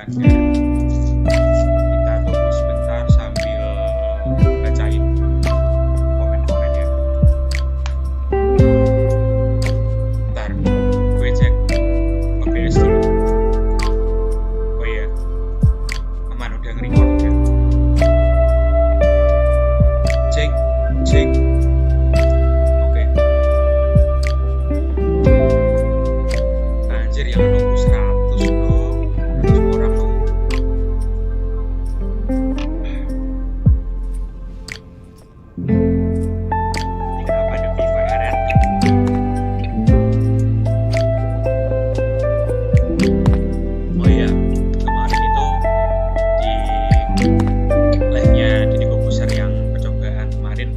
aja. Kita tunggu sebentar sambil bacain komen-komen ya. Bentar, gue cek OBS dulu. Oh iya, aman udah nge-record ya. Cek. Oke. Anjir, yang nunggu 100 dong. 100 orang dong. Ini kenapa ada Viva RRQ? Oh iya, kemarin itu di live-nya Deddy Corbuzier yang percobaan kemarin,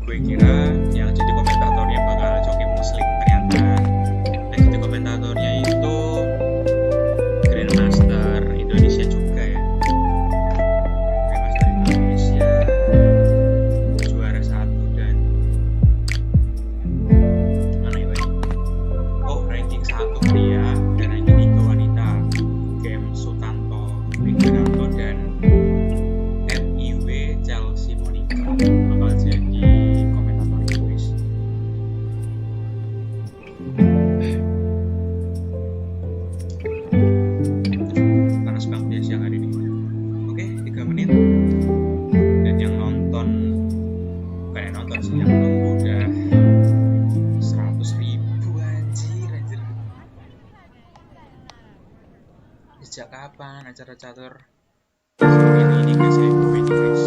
gue kira yang jadi komentatornya bakal Coki Muslim, ternyata yang jadi komentatornya itu Grandmaster Indonesia juga ya. Grandmaster Indonesia juara 1 dan mana ya? Oh, ranking 1 pria dan ranking 3 wanita. Game Sutanto, Wikiranto dan MIW Chelsea Monica bakal jadi komentator guys. Panas banget ya siang hari ini. Oke, 3 menit. Dan yang nonton, bukan yang nonton sih, yang nunggu udah 100.000 anjir. Sejak kapan acara catur seperti ini guys ya? Ini guys.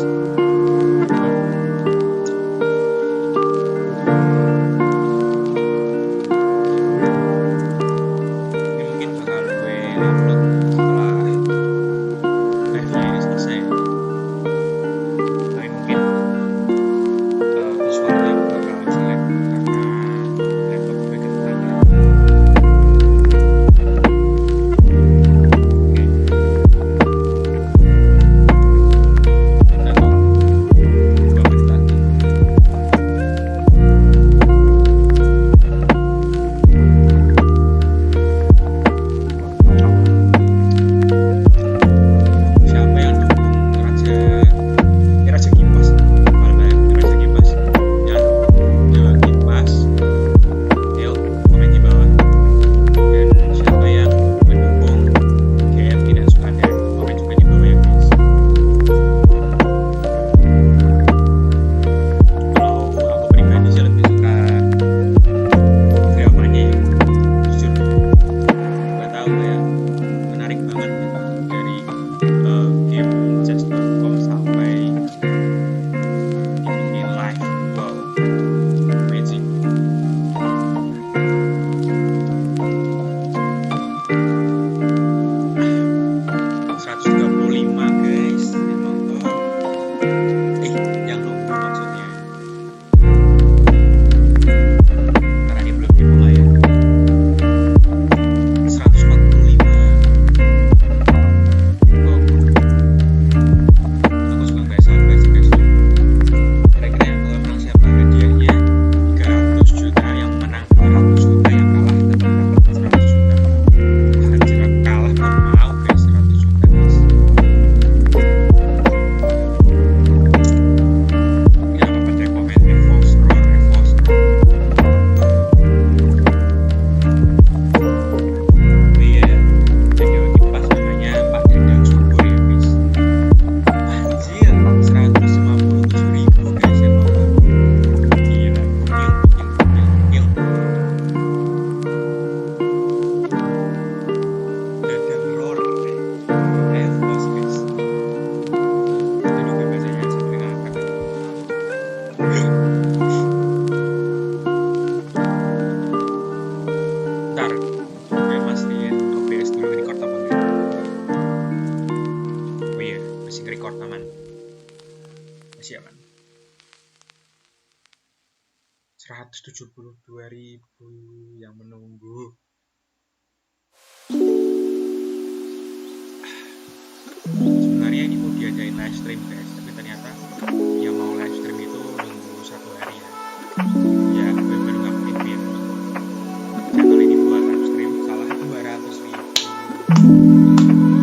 Ini mungkin bakal gue upload setelah live-nya ini selesai. Tapi mungkin visualnya bakal jelek karena laptop gue kentang ya. Siapa yang dukung Raja Kipas? Raja Kipas. Yang Dewa Kipas, Theo, komen di bawah. Dan siapa yang mendukung GFK dan Sukandar, komen juga di bawah ya guys. Kalau aku pribadi sih lebih suka dramanya ya, jujur. Gak tahu ya, menarik banget gitu. Dari game chess.com sampai ini live. Wow, amazing. $135 guys yang nonton. Yang nunggu maksudnya. Karena ini belum dimulai ya. 145. Wow. Aku suka guys guys. Kira-kira yang bakal menang siapa? Hadiahnya 300 juta, yang menang 200 juta, yang kalah tetap dapat 100 juta. Anjir, kalah pun mau guys 100 juta guys. Ini apa pada komen Evostro. Iya, dan Dewa Kipas namanya Pak Dendang Subur ya guys. Anjir, 157.000 guys yang nonton. Gila, gokil. Dadang lor Evos guys. Aduh, gue bacanya sampai ngakak. Ntar, gue mastiin OBS dulu record apa enggak. Oh iya, masih record aman. Masih aman. 172.000 yang menunggu. Sebenarnya ini mau diadain live stream guys, tapi ternyata yang mau live stream itu nunggu 1 hari ya. Ya, gue baru ngaktifin channel ini buat live stream, salah 200.000.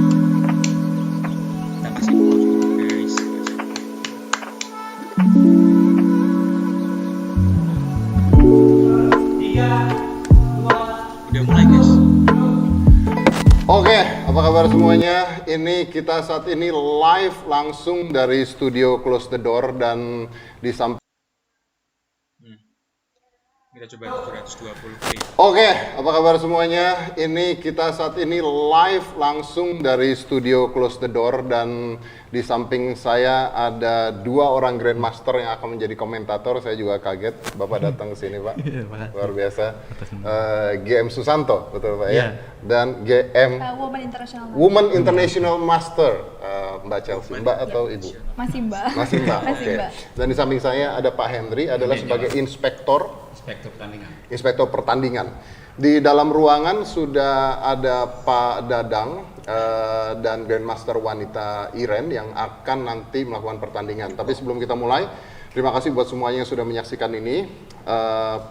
Oke, apa kabar semuanya? Ini kita saat ini live langsung dari studio Close the Door dan di samping. Kita coba 220 klik. Oke, apa kabar semuanya? Ini kita saat ini live langsung dari studio Close the Door dan di samping saya ada dua orang Grandmaster yang akan menjadi komentator. Saya juga kaget Bapak datang ke sini, Pak. Luar biasa. GM Susanto, betul Pak ya? Dan GM Woman International Master, Mbak Chelsea. Mbak atau Ibu? Masih Mbak. Masih Mbak. Oke. Dan di samping saya ada Pak Henry adalah sebagai inspektor pertandingan. Di dalam ruangan sudah ada Pak Dadang dan Grandmaster wanita Iren yang akan nanti melakukan pertandingan. Tapi sebelum kita mulai, terima kasih buat semuanya yang sudah menyaksikan ini.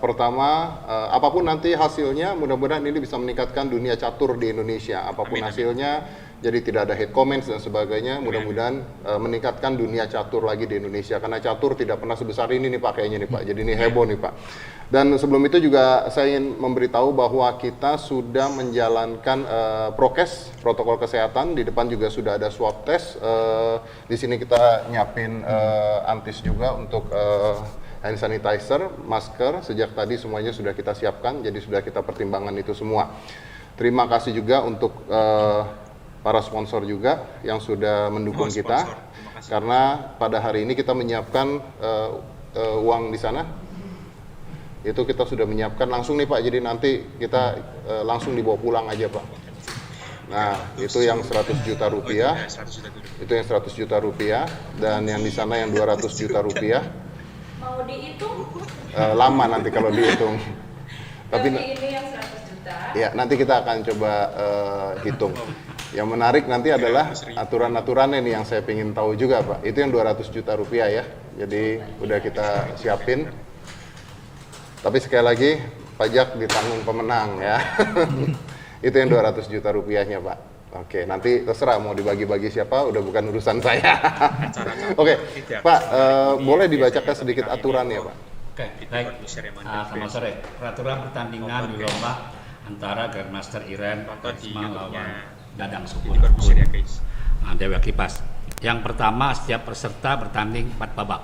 Pertama, apapun nanti hasilnya, mudah-mudahan ini bisa meningkatkan dunia catur di Indonesia. Apapun hasilnya, jadi tidak ada hate comments dan sebagainya. Mudah-mudahan meningkatkan dunia catur lagi di Indonesia. Karena catur tidak pernah sebesar ini nih Pak, kayaknya nih Pak. Jadi ini heboh nih Pak. Dan sebelum itu juga saya ingin memberitahu bahwa kita sudah menjalankan prokes, protokol kesehatan. Di depan juga sudah ada swab test. Di sini kita nyiapin antis juga untuk hand sanitizer, masker, sejak tadi semuanya sudah kita siapkan, jadi sudah kita pertimbangkan itu semua. Terima kasih juga untuk para sponsor juga yang sudah mendukung kita, karena pada hari ini kita menyiapkan uang di sana, itu kita sudah menyiapkan langsung nih Pak, jadi nanti kita langsung dibawa pulang aja Pak. Nah, itu yang 100 juta rupiah, itu yang 100 juta rupiah, dan yang di sana yang 200 juta rupiah. Mau dihitung? Lama nanti kalau dihitung. Tapi ini yang 100 juta. Ya, nanti kita akan coba hitung. Yang menarik nanti adalah aturan-aturannya nih yang saya ingin tahu juga Pak. Itu yang 200 juta rupiah ya. Jadi udah kita siapin. Tapi sekali lagi pajak ditanggung pemenang ya. Itu yang 200 juta rupiahnya Pak. Oke, nanti terserah mau dibagi-bagi siapa, udah bukan urusan saya. Oke, Pak, boleh dibacakan sedikit aturannya, Pak? Oke, baik. Selamat sore. Peraturan pertandingan di lomba antara Grandmaster Iren Karisma lawan Dadang Sukun Dewa Kipas. Yang pertama, setiap peserta bertanding 4 babak.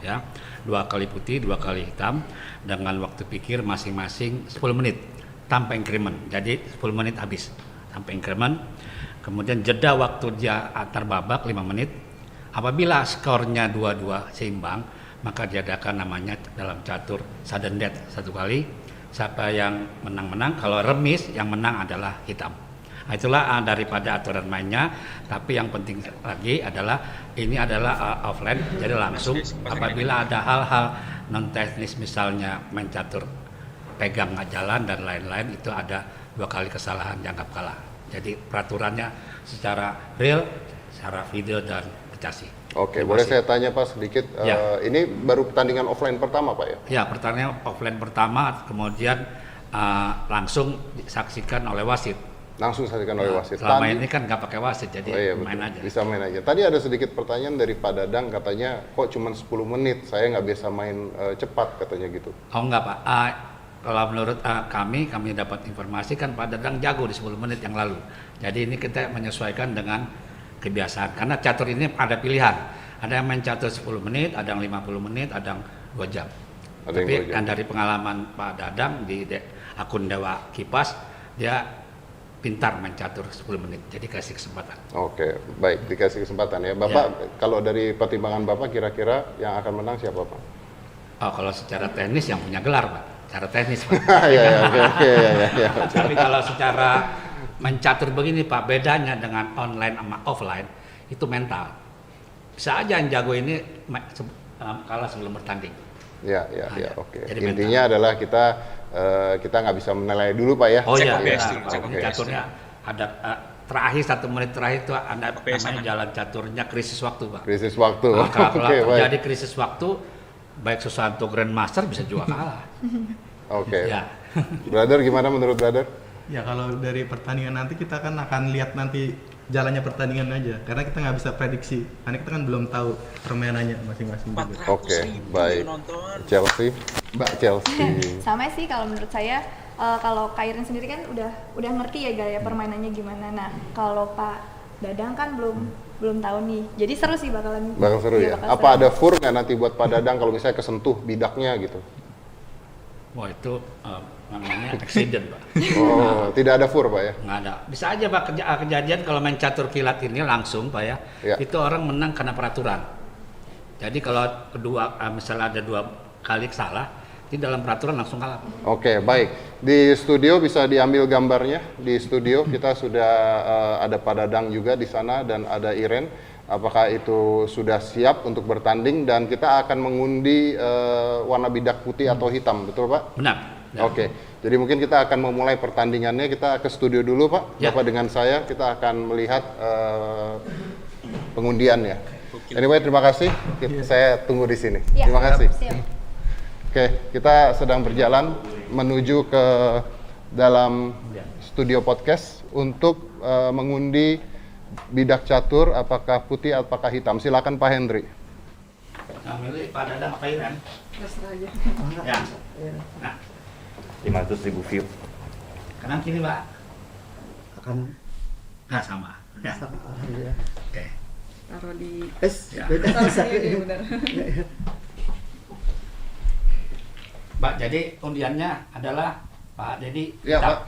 Ya, 2 kali putih, 2 kali hitam, dengan waktu pikir masing-masing 10 menit tanpa increment. Jadi 10 menit habis tanpa increment. Kemudian jeda waktu dia antar babak 5 menit. Apabila skornya 2-2 seimbang, maka diadakan namanya dalam catur sudden death 1 kali. Siapa yang menang-menang, kalau remis yang menang adalah hitam. Nah, itulah daripada aturan mainnya. Tapi yang penting lagi adalah ini adalah offline, jadi langsung. Apabila ada hal-hal non teknis, misalnya main catur pegang nggak jalan dan lain-lain, itu ada 2 kali kesalahan dianggap kalah. Jadi peraturannya secara real, secara video dan aplikasi. Oke, boleh saya tanya Pak sedikit? Ya. Ini baru pertandingan offline pertama Pak ya? Ya, pertandingan offline pertama, kemudian langsung disaksikan oleh wasit. Langsung disaksikan oleh wasit. Selama ini kan nggak pakai wasit, jadi main aja. Bisa main aja. Tadi ada sedikit pertanyaan dari Pak Dadang, katanya kok cuma 10 menit, saya nggak bisa main cepat katanya gitu. Oh enggak Pak. Kalau menurut kami dapat informasi kan Pak Dadang jago di 10 menit yang lalu. Jadi ini kita menyesuaikan dengan kebiasaan. Karena catur ini ada pilihan. Ada yang main catur 10 menit, ada yang 50 menit, ada yang 2 jam. Tapi kan dari pengalaman Pak Dadang di akun Dewa Kipas, dia pintar main catur 10 menit. Jadi kasih kesempatan. Oke, baik, dikasih kesempatan ya. Bapak, kalau dari pertimbangan Bapak kira-kira yang akan menang siapa Pak? Oh, kalau secara teknis yang punya gelar Pak. Secara teknis Pak. ya. Tapi kalau secara mencatur begini Pak, bedanya dengan online sama offline itu mental. Bisa aja yang jago ini kalah sebelum bertanding. Ya, oke. Intinya adalah kita nggak bisa menilai dulu Pak ya. Oh iya, caturnya ada terakhir 1 menit terakhir itu ada namanya jalan caturnya krisis waktu Pak. Krisis waktu. Kalau terjadi krisis waktu, baik Susanto Grandmaster bisa juga kalah. Oke. Ya. Brother, gimana menurut brother? Ya kalau dari pertandingan nanti kita kan akan lihat nanti jalannya pertandingan aja, karena kita nggak bisa prediksi, karena kita kan belum tahu permainannya masing-masing juga. Oke, baik. Chelsea, Mbak Chelsea. Sama sih kalau menurut saya kalau Kak Iren sendiri kan udah ngerti ya gaya permainannya gimana. Nah, kalau Pak Dadang kan belum tahu nih. Jadi seru sih bakal seru ya. bakal Apa seru. ada fur nggak nanti buat Pak Dadang kalau misalnya kesentuh bidaknya gitu? Wah itu namanya accident Pak. Oh, tidak ada fur Pak ya? Nggak ada. Bisa aja Pak kejadian kalau main catur kilat ini langsung Pak ya. Itu orang menang karena peraturan. Jadi kalau misalnya ada 2 kali salah, di dalam peraturan langsung kalah. Oke, baik. Di studio bisa diambil gambarnya. Di studio kita sudah ada Pak Dadang juga di sana dan ada Iren. Apakah itu sudah siap untuk bertanding dan kita akan mengundi warna bidak putih atau hitam, betul Pak? Benar. Ya. Oke, jadi mungkin kita akan memulai pertandingannya. Kita ke studio dulu Pak, Ya. Bapak dengan saya. Kita akan melihat pengundiannya. Anyway, terima kasih. Saya tunggu di sini. Ya, Terima kasih. siap. Oke, kita sedang berjalan menuju ke dalam studio podcast untuk mengundi bidak catur apakah putih apakah hitam. Silakan Pak Hendri. Nah, milih Pak Dadang apa Iren? Ya. Nah, 500.000 view. kanan kiri Pak. Akan Nah sama. Ya. sama alhamdulillah. Oke. Taruh di Ya. beda benar. Pak, jadi undiannya adalah Pak Dedi. Ya, hitam. Pak.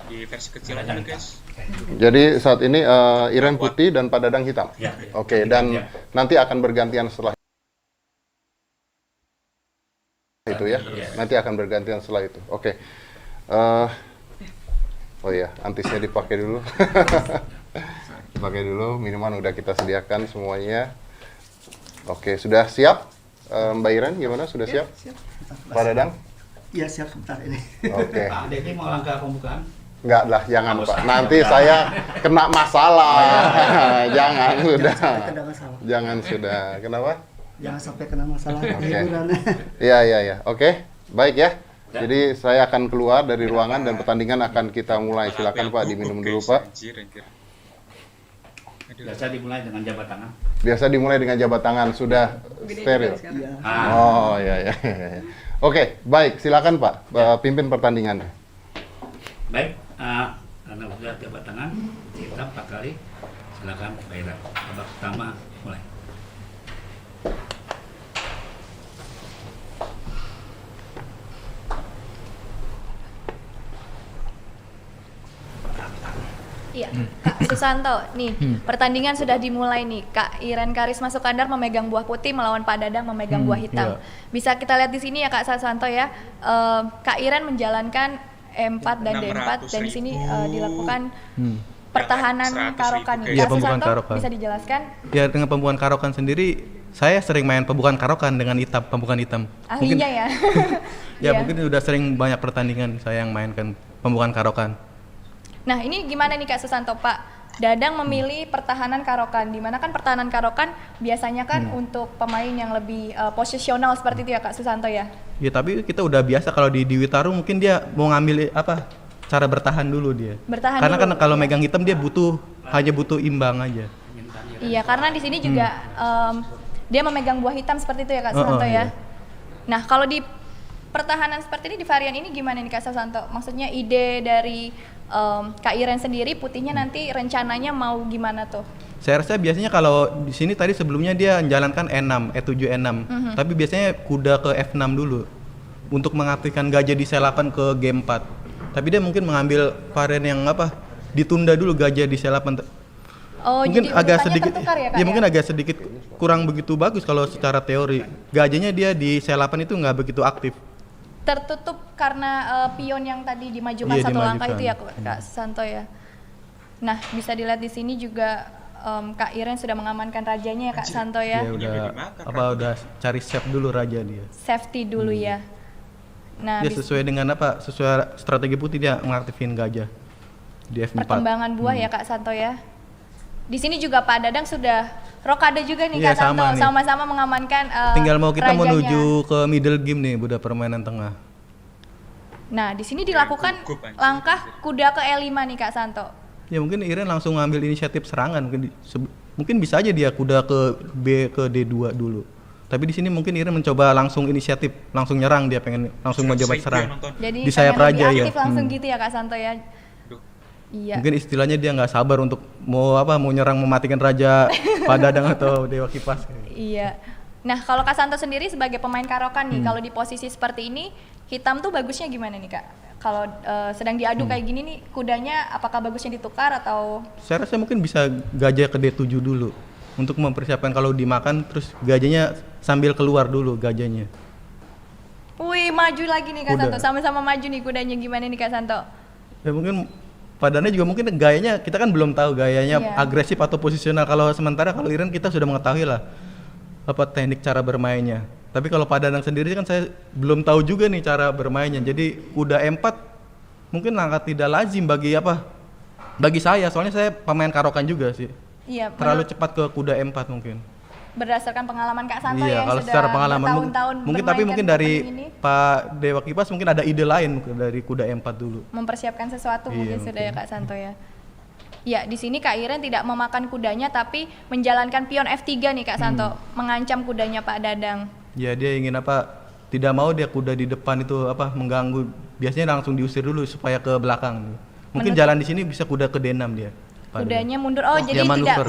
Di versi kecil aja guys. Jadi saat ini Iren putih dan Pak Dadang hitam. Ya. Oke, dan Ya. nanti akan bergantian setelah itu ya. Iya. Nanti akan bergantian setelah itu. Oke. Oh iya, antisnya dipakai dulu. Dipakai dulu. Minuman udah kita sediakan semuanya. Oke, sudah siap? Mbak Iren gimana? Sudah siap? Siap. Pak Dadang? Iya siap sebentar ini. Oke. Pak Dedi mau langkah pembukaan? Enggak lah, jangan Nggak Pak. usah. Nanti saya kena masalah. Jangan, sudah. Jangan sampai kena masalah. Jangan sudah. Kenapa? Jangan sampai kena masalah Oke. hiburan. Iya. Oke, baik ya. Jadi saya akan keluar dari ruangan dan pertandingan akan kita mulai. Silakan Pak, diminum dulu Pak. Anjir. Biasa dimulai dengan jabat tangan. Biasa dimulai dengan jabat tangan, sudah steril. Iya. Oh, iya. Oke, baik. Silakan Pak, pimpin pertandingannya. Baik, karena sudah jabat tangan, kita 4 kali. Silakan Pak Iren. Babak pertama mulai. Iya, Kak Susanto, nih pertandingan sudah dimulai nih. Kak Iren Karisma Sukandar memegang buah putih melawan Pak Dadang memegang buah hitam. Bisa kita lihat di sini ya Kak Susanto ya. Kak Iren menjalankan E4 dan D4 dan di sini dilakukan pertahanan 100.000 karokan. Iya, Kak pembukaan Susanto karokan. bisa dijelaskan? Ya dengan pembukaan karokan sendiri, saya sering main pembukaan karokan dengan hitam, pembukaan hitam. Ahlinya ya. Ya Iya. mungkin sudah sering banyak pertandingan saya yang mainkan pembukaan karokan. Nah ini gimana nih Kak Susanto, Pak Dadang memilih pertahanan karokan, dimana kan pertahanan karokan biasanya kan untuk pemain yang lebih posisional seperti itu ya Kak Susanto ya? Ya tapi kita udah biasa kalau di Witaru mungkin dia mau ngambil cara bertahan dulu dia. Bertahan Karena dulu, kan kalau iya. megang hitam dia hanya butuh imbang aja. Iya, karena di sini juga dia memegang buah hitam seperti itu ya Kak Susanto ya. iya. Nah kalau di pertahanan seperti ini di varian ini gimana nih Kak Susanto? Maksudnya ide dari Kak Iren sendiri putihnya nanti rencananya mau gimana tuh? Saya rasa biasanya kalau di sini tadi sebelumnya dia menjalankan E6, E7, E6. Tapi biasanya kuda ke F6 dulu untuk mengaktifkan gajah di C8 ke G4. Tapi dia mungkin mengambil varian yang ditunda dulu gajah di C8. Oh, Mungkin jadi agak urutannya sedikit tertukar ya Kak? ya mungkin agak sedikit kurang begitu bagus kalau secara teori. Gajahnya dia di C8 itu nggak begitu aktif. Tertutup karena pion yang tadi dimajukan Iya, satu langkah dimajukan. itu ya Kak Susanto ya. Nah bisa dilihat di sini juga Kak Iren sudah mengamankan rajanya ya Kak Santo ya. Dia udah dimakan, udah cari save dulu raja dia. Safety dulu ya. Nah Dia sesuai dengan sesuai strategi putih dia mengaktifin gajah di F4. perkembangan buah ya Kak Santo ya. Di sini juga Pak Dadang sudah rokade juga nih Iya, Kak Santo, sama nih. sama-sama mengamankan Tinggal mau kita rajanya. menuju ke middle game nih, udah permainan tengah. Nah di sini dilakukan gugup, anjir. langkah kuda ke E5 nih Kak Santo. Ya mungkin Iren langsung ngambil inisiatif serangan, mungkin bisa aja dia kuda ke B ke D2 dulu. Tapi di sini mungkin Iren mencoba langsung inisiatif, langsung nyerang, dia pengen langsung mencoba serang. Jadi Di sayap pengen lebih raja ya. aktif langsung gitu ya Kak Santo ya. Iya. Mungkin istilahnya dia nggak sabar untuk mau nyerang mematikan raja Pak Dadang atau Dewa Kipas. Iya. Nah, kalau Kak Santo sendiri sebagai pemain karokan nih, kalau di posisi seperti ini, hitam tuh bagusnya gimana nih Kak? Kalau sedang diadu kayak gini nih, kudanya apakah bagusnya ditukar atau? Saya rasa mungkin bisa gajah ke D7 dulu untuk mempersiapkan kalau dimakan, terus gajahnya sambil keluar dulu gajahnya. Wih, maju lagi nih Kak Kuda. Santo, sama-sama maju nih kudanya, gimana nih Kak Santo? Ya mungkin padanya juga mungkin gayanya kita kan belum tahu gayanya Iya. agresif atau posisional. Kalau sementara kalau Iren kita sudah mengetahui lah apa teknik cara bermainnya. Tapi kalau Pak Dadang sendiri kan saya belum tahu juga nih cara bermainnya. Jadi kuda E4 mungkin langkah tidak lazim bagi saya, soalnya saya pemain karokan juga sih. Iya, Terlalu cepat ke kuda E4 mungkin. berdasarkan pengalaman Kak Santo Iya, ya, yang kalau sudah secara pengalaman bertahun-tahun mungkin tapi bermainkan mungkin dari opening ini, Pak Dewa Kipas mungkin ada ide lain dari kuda E4 dulu. mempersiapkan sesuatu Iya, mungkin sudah ya mungkin. Kak Santo ya. Ya, di sini Kak Iren tidak memakan kudanya tapi menjalankan pion F3 nih Kak Santo, mengancam kudanya Pak Dadang. Ya dia ingin tidak mau dia kuda di depan itu mengganggu. Biasanya langsung diusir dulu supaya ke belakang. Mungkin Menutup- jalan di sini bisa kuda ke D6 dia. Pak Dadang. Kudanya mundur. Oh, jadi dia tidak manuver.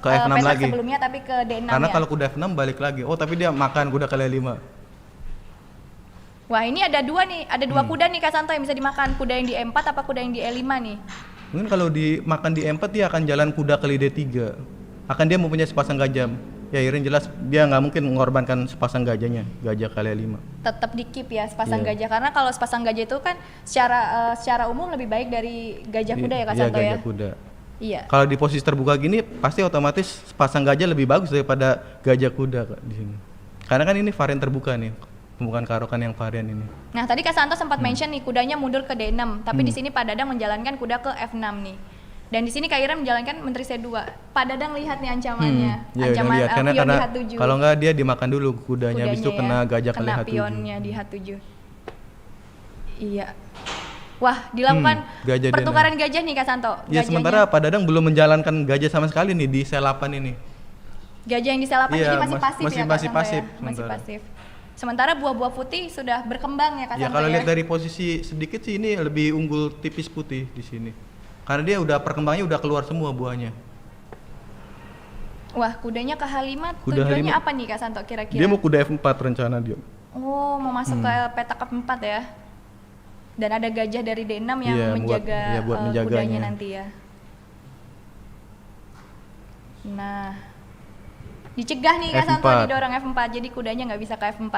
Ke F6 petak lagi. sebelumnya tapi ke D6 Karena ya. kalau kuda F6 balik lagi. Oh, tapi dia makan kuda ke L5. Wah, ini ada dua nih, ada dua kuda nih Kak Santo yang bisa dimakan. Kuda yang di E4 apa kuda yang di E5 nih? Mungkin kalau dimakan di E4 dia akan jalan kuda ke D3. Akan dia mempunyai sepasang gajah. Ya Iren jelas dia nggak mungkin mengorbankan sepasang gajahnya, gajah kali 5. Tetap di keep ya sepasang Iya. gajah, karena kalau sepasang gajah itu kan secara umum lebih baik dari gajah kuda ya Kak Santo ya. Gajah kuda. Iya. Kalau di posisi terbuka gini pasti otomatis sepasang gajah lebih bagus daripada gajah kuda Kak, di sini. Karena kan ini varian terbuka nih, bukan karokan yang varian ini. Nah, tadi Kak Santo sempat mention nih kudanya mundur ke D6, tapi di sini Pak Dadang menjalankan kuda ke F6 nih. Dan di sini Kak Iren menjalankan menteri C2. Pak Dadang lihat nih ancamannya. Ya udah Ancaman lihat karena pion di H7. kalau nggak dia dimakan dulu kudanya, habis itu Kudanya kena ya, gajah kali kena H7. pionnya di H7. Iya. Wah, dilakukan gajah dia pertukaran gajah nih Kak Santo. Ya Gajahnya- sementara Pak Dadang belum menjalankan gajah sama sekali nih di selapan ini. gajah yang diselapan Iya, jadi masih pasif masih- ya Kak masih Santo pasif ya? Masih sementara. pasif. Sementara buah-buah putih sudah berkembang ya Kak Ya Santo kalau ya. lihat dari posisi sedikit sih ini lebih unggul tipis putih di sini. Karena dia udah perkembangannya udah keluar semua buahnya. Wah, kudanya ke H5 Kuda tujuannya H5. apa nih Kak Santo kira-kira? Dia mau kuda F4 rencana dia. Oh, mau masuk ke petak F4 ya. Dan ada gajah dari D6 yang Iya, menjaga buat menjaganya. kudanya nanti ya. Nah, dicegah nih Kak Santo, F4. didorong F4, jadi kudanya nggak bisa ke F4.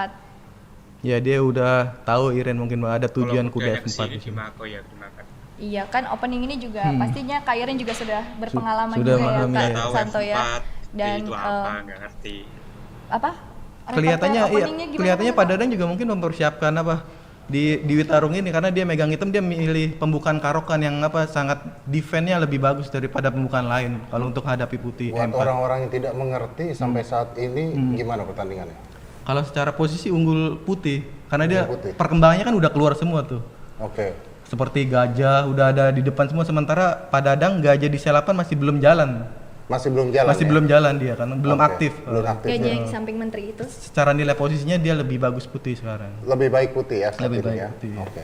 Ya dia udah tahu Iren mungkin ada tujuan Kalau kuda kudanya F4 kesini di sini. dimako ya dimakan. Iya kan, opening ini juga pastinya Kak Iren juga sudah berpengalaman sudah juga ya mengalami, Kak ya. Tahu Santo ya. F4, Dan itu apa nggak ngerti. apa? Kelihatannya Repertoire iya, openingnya gimana, kelihatannya Kak Pak Santo? Dadang juga mungkin mempersiapkan di Witarung ini karena dia megang hitam, dia milih pembukaan karokan yang sangat defense-nya lebih bagus daripada pembukaan lain kalau untuk hadapi putih Buat M4. orang-orang yang tidak mengerti sampai saat ini gimana pertandingannya? Kalau secara posisi unggul putih karena dia Unggul putih. perkembangannya kan udah keluar semua tuh. Oke. Seperti gajah udah ada di depan semua, sementara Pak Dadang gajah di selapan masih belum jalan. Masih belum jalan. Masih ya? belum jalan dia karena belum Oke, aktif. Belum aktif. Gajah ya. yang di samping menteri itu. Secara nilai posisinya dia lebih bagus putih sekarang. Lebih baik putih ya saat Lebih ini baik ya. putih. Oke.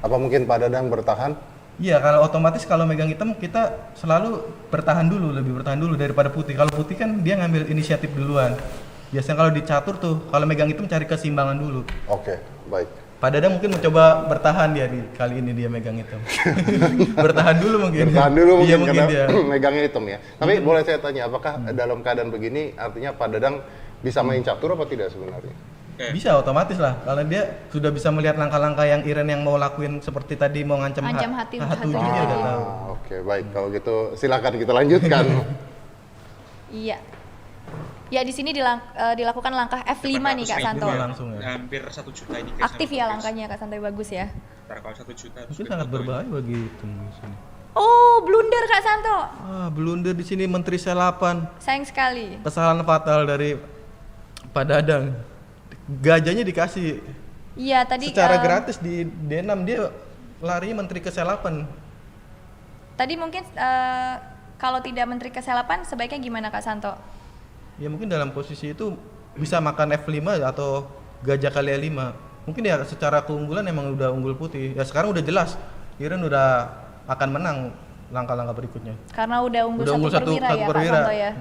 Apa mungkin Pak Dadang bertahan? Iya, kalau otomatis kalau megang hitam kita selalu lebih bertahan dulu daripada putih. Kalau putih kan dia ngambil inisiatif duluan. Biasanya kalau di catur tuh, kalau megang hitam cari keseimbangan dulu. Oke, baik. Pak Dadang mungkin mencoba bertahan dia kali ini dia megang hitam. Bertahan dulu mungkin. Bertahan dulu Iya mungkin mungkin karena dia. megangnya hitam ya. Tapi boleh saya tanya, apakah dalam keadaan begini artinya Pak Dadang bisa main catur apa tidak sebenarnya? Bisa otomatis lah, kalau dia sudah bisa melihat langkah-langkah yang Iren yang mau lakuin seperti tadi mau ngancam Ancam hati- H7 hati- dia udah tahu. Oke, baik. Kalau gitu silakan kita lanjutkan. Iya. Ya di sini dilakukan langkah F5 nih Kak 800.000 Santo. ya. Langsung ya. Hampir 1 juta ini guys. Aktif ya langkahnya Kak Santo, bagus ya. Ntar kalau 1 juta terus Mungkin sangat berbahaya bagi hitam di sini. Oh, blunder Kak Santo. Blunder di sini Menteri Selapan. Sayang sekali. Kesalahan fatal dari Pak Dadang. Gajahnya dikasih Iya, tadi secara gratis di D6, dia larinya Menteri Keselapan. Tadi mungkin kalau tidak menteri keselapan sebaiknya gimana Kak Santo? Ya mungkin dalam posisi itu bisa makan F5 atau gajah kali E5. Mungkin ya secara keunggulan emang udah unggul putih. Ya sekarang udah jelas Iren udah akan menang langkah-langkah berikutnya. Karena udah unggul satu perwira ya Kak Santo ya.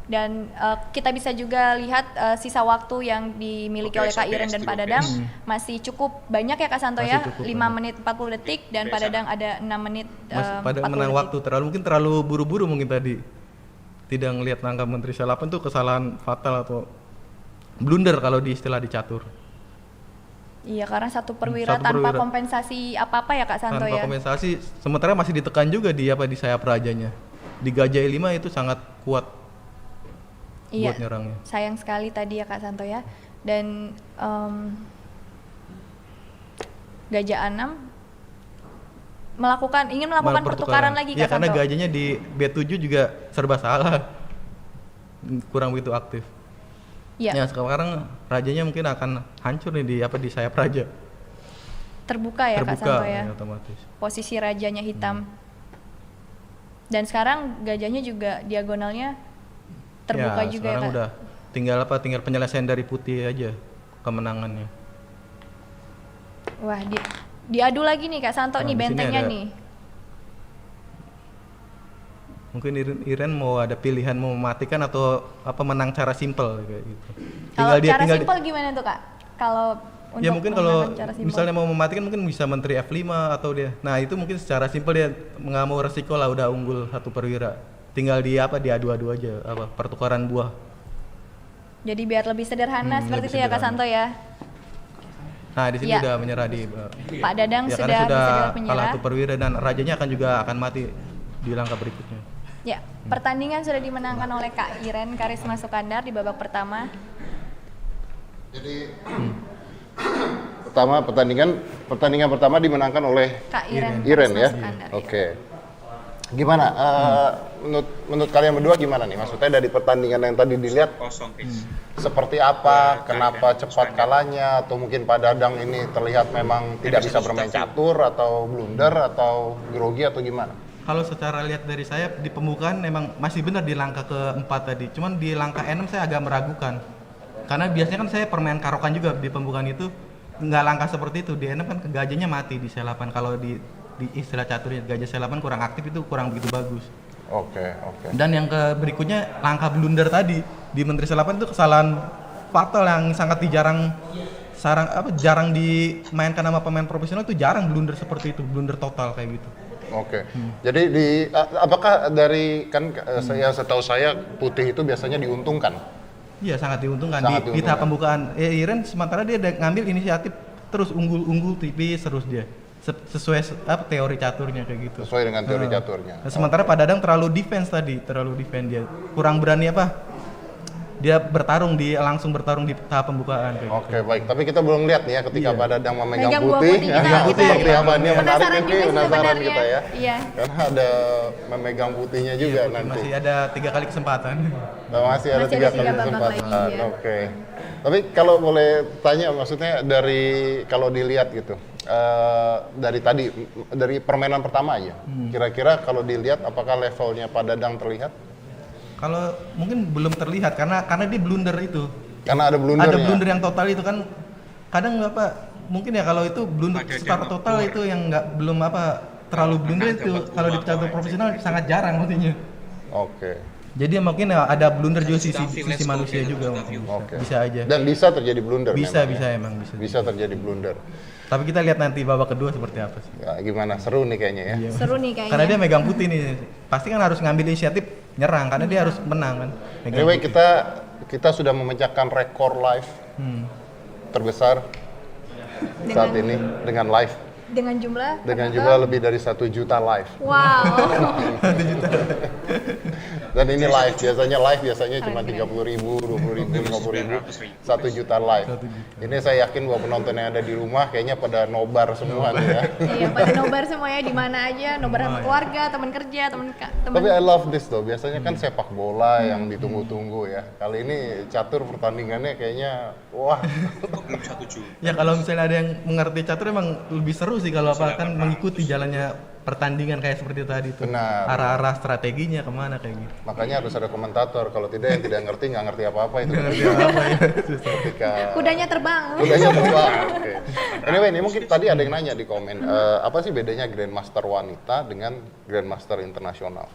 Dan kita bisa juga lihat sisa waktu yang dimiliki oleh Kak Iren dan Pak Dadang masih cukup banyak ya Kak Santo ya, 5 menit 40 detik dan Pak Dadang ada 6 menit 40 menang detik. waktu mungkin terlalu buru-buru mungkin tadi. Tidak ngelihat langkah Menteri Selapan tuh kesalahan fatal atau blunder kalau di istilah di catur. Iya, karena satu perwira tanpa kompensasi apa-apa ya Kak Santo ya. Tanpa kompensasi, sementara masih ditekan juga di sayap rajanya. Di gajah E5 itu sangat kuat. Iya, buat nyerangnya. Sayang sekali tadi ya Kak Santo ya. Dan gajah A6 ingin melakukan pertukaran lagi Kak ya, karena Santo. gajahnya di B7 juga serba salah. Kurang begitu aktif. Iya. Ya, sekarang rajanya mungkin akan hancur nih di sayap raja. Terbuka ya Kak Santo ya. Otomatis. Posisi rajanya hitam. Dan sekarang gajahnya juga diagonalnya terbuka ya, juga ya Kak. Udah tinggal penyelesaian dari putih aja kemenangannya. Wah, diadu lagi nih Kak Santo nih bentengnya nih. Mungkin Iren mau ada pilihan mau mematikan atau menang cara simpel kayak gitu. Kalau cara simpel gimana tuh Kak? Kalau ya mungkin kalau misalnya mau mematikan mungkin bisa menteri F5 atau dia. Nah, itu mungkin secara simpel dia nggak mau resiko lah udah unggul satu perwira. Tinggal diadu-adu aja pertukaran buah. Jadi biar lebih sederhana seperti itu ya Kak Santo ya. Nah, di sini udah menyerah di Pak Dadang ya, sudah menyerah. kalah satu perwira dan rajanya akan mati di langkah berikutnya. Ya, pertandingan sudah dimenangkan oleh Kak Iren Karisma Sukandar di babak pertama. Jadi pertandingan pertama dimenangkan oleh Kak Iren ya. Oke. Gimana? Menurut kalian berdua gimana nih? Maksudnya dari pertandingan yang tadi dilihat seperti apa? Kenapa cepat kalahnya? Atau mungkin Pak Dadang ini terlihat memang tidak bisa bermain catur atau blunder atau grogi atau gimana? Kalau secara lihat dari saya di pembukaan memang masih benar di langkah keempat tadi. Cuman di langkah 6 saya agak meragukan. Karena biasanya kan saya permain karokan juga di pembukaan itu nggak langkah seperti itu. Di 6 kan gajahnya mati di C8. Kalau di istilah caturnya gajah C8 kurang aktif itu kurang begitu bagus. Oke. Dan yang berikutnya langkah blunder tadi di Menteri C8 itu kesalahan fatal yang sangat jarang dimainkan sama pemain profesional, itu jarang blunder seperti itu, blunder total kayak gitu. Oke. Jadi apakah dari saya setahu saya putih itu biasanya diuntungkan? Iya, sangat diuntungkan. Di tahap pembukaan Iren sementara dia ngambil inisiatif terus unggul tipis terus dia. Sesuai teori caturnya kayak gitu. Sesuai dengan teori caturnya. Nah, sementara Pak Dadang terlalu defense dia. Kurang berani dia langsung bertarung di tahap pembukaan kayak Oke, gitu. baik. Tapi kita belum lihat nih ya ketika Pak Dadang memegang buah putih. putih Seperti apa nih menarik nih, penasaran kita ya. Iya. Karena ada memegang putihnya juga nanti. Masih ada 3 kali kesempatan. Masih ada 3 kali kesempatan. Lagi, ya. Oke. Tapi kalau boleh tanya, maksudnya kalau dilihat gitu, dari permainan pertama aja, kira-kira kalau dilihat apakah levelnya Pak Dadang terlihat? Kalau mungkin belum terlihat karena dia blunder itu. Karena ada blunder. Ada blunder yang total itu kan kadang mungkin ya kalau itu blunder secara total itu yang belum terlalu blunder itu kalau di catur profesional sangat jarang maksudnya. Oke. Jadi mungkin ada blunder juga sisi manusia juga. Oke. Bisa aja. Dan bisa terjadi blunder. Bisa memang, bisa. Bisa terjadi blunder. Tapi kita lihat nanti babak kedua seperti apa sih. Ya, gimana? Seru nih kayaknya ya. Iya. Seru nih kayaknya. Karena dia megang putih nih. Pasti kan harus ngambil inisiatif nyerang karena dia harus menang kan. Anyway, kita sudah memecahkan rekor live terbesar saat ini dengan live. Dengan jumlah lebih dari 1 juta live. Wow. 1 juta. Dan ini live, biasanya cuma 30.000, 20.000, 50.000, 1 juta live. Ini saya yakin bahwa penonton yang ada di rumah kayaknya pada nobar semua nih ya. Iya, pada nobar semua ya, di mana aja, nobar sama keluarga, teman kerja, teman. Tapi I love this though, biasanya kan sepak bola yang ditunggu-tunggu ya. Kali ini catur pertandingannya kayaknya wah. Belum 1 juta. Ya kalau misalnya ada yang mengerti catur emang lebih seru sih kalau kan mengikuti jalannya pertandingan kayak seperti tadi tuh. Benar. Arah-arah strateginya kemana kayak gitu. Makanya harus ada komentator. Kalau tidak yang tidak ngerti nggak ngerti apa-apa itu. Nggak ngerti apa-apa ya. Ketika Kudanya terbang. kudanya terbang. Oke. Anyway, ini mungkin tadi ada yang nanya di komen, apa sih bedanya Grandmaster wanita dengan Grandmaster internasional?